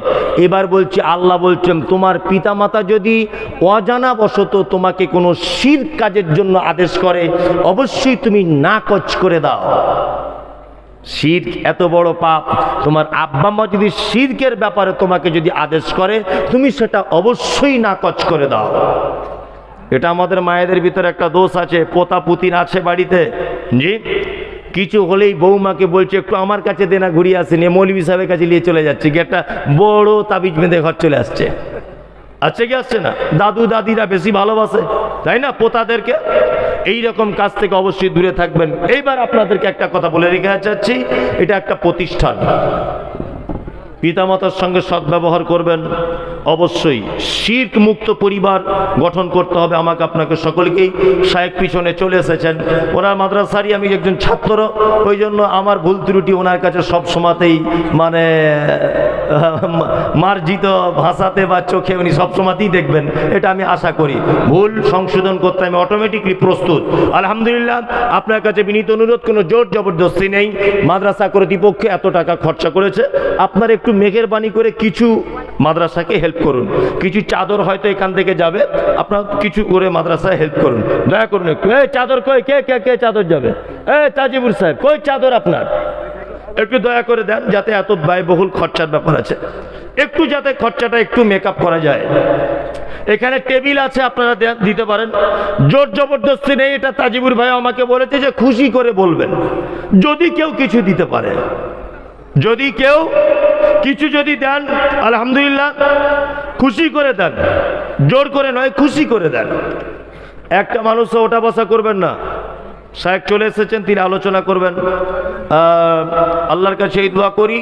এবার বলছি, আল্লাহ বলছেন তোমার পিতামাতা যদি অজানাবশত তোমাকে কোনো শিরক কাজের জন্য আদেশ করে, অবশ্যই তুমি নাকচ করে দাও। শিরক এত বড় পাপ, তোমার আব্বা মা যদি শিরকের ব্যাপারে তোমাকে যদি আদেশ করে, তুমি সেটা অবশ্যই নাকচ করে দাও। এটা আমাদের মায়েদের ভিতরে একটা দোষ আছে, পোতা পুতিন আছে বাড়িতে, জি, কিছু হলেই বৌমাকে বলছে একটু আমার কাছে দেনা ঘুরিয়ে আসেনি, মৌলভী সাহেবের কাছে নিয়ে চলে যাচ্ছে, কি একটা বড় তাবিজ বেঁধে ঘর চলে আসছে। আচ্ছা কি আসছে না? দাদু দাদিরা বেশি ভালোবাসে, তাই না, পোতাদেরকে। এইরকম কাজ থেকে অবশ্যই দূরে থাকবেন। এইবার আপনাদেরকে একটা কথা বলে রেখে যাচ্ছি, এটা একটা প্রতিষ্ঠান, পিতামাতার সঙ্গে সদ্ব্যবহার করবেন অবশ্যই। শিরক মুক্ত পরিবার গঠন করতে হবে আমাকে আপনাকে সকলকেই। শায়েখ পিছনে চলে এসেছেন, ওনার মাদ্রাসারই আমি একজন ছাত্র, ওই জন্য আমার ভুল ত্রুটি ওনার কাছে সব সময়তেই মানে মার্জিত ভাষাতে বা চোখে উনি সবসময়তেই দেখবেন, এটা আমি আশা করি। ভুল সংশোধন করতে আমি অটোমেটিকলি প্রস্তুত। আলহামদুলিল্লাহ, আপনার কাছে বিনীত অনুরোধ, কোনো জোর জবরদস্তি নেই। মাদ্রাসা কর্তৃপক্ষ এত টাকা খরচা করেছে, আপনার একটু মেহেরবানি করে কিছু মাদ্রাসাকে হেল্প করুন। কিছু চাদর হয়তো এখান থেকে যাবে, আপনার কিছু করে মাদ্রাসায় হেল্প করুন, দয়া করুন একটু। এই চাদর কই, কে কে কে চাদর যাবে? এই তাজিবুর সাহেব, কই চাদর আপনার? একটু দয়া করে দেন, যাতে এত ব্যয়বহুল খরচার ব্যাপার আছে, একটু যাতে খরচাটা একটু মেকআপ করা যায়। এখানে টেবিল আছে, আপনারা দিতে পারেন, জোর জবরদস্তি নেই। এটা তাজিবুর ভাই আমাকে বলেছে যে খুশি করে বলবেন, যদি কেউ কিছু দিতে পারে, যদি কেউ কিছু যদি দেন আলহামদুলিল্লাহ। খুশি করে দেন, জোর করে নয়, খুশি করে দেন। একটা মানুষও ওঠা বসা করবেন না। সাহেব চলে এসেছেন, তিনি আলোচনা করবেন। আল্লাহর কাছে এই দোয়া করি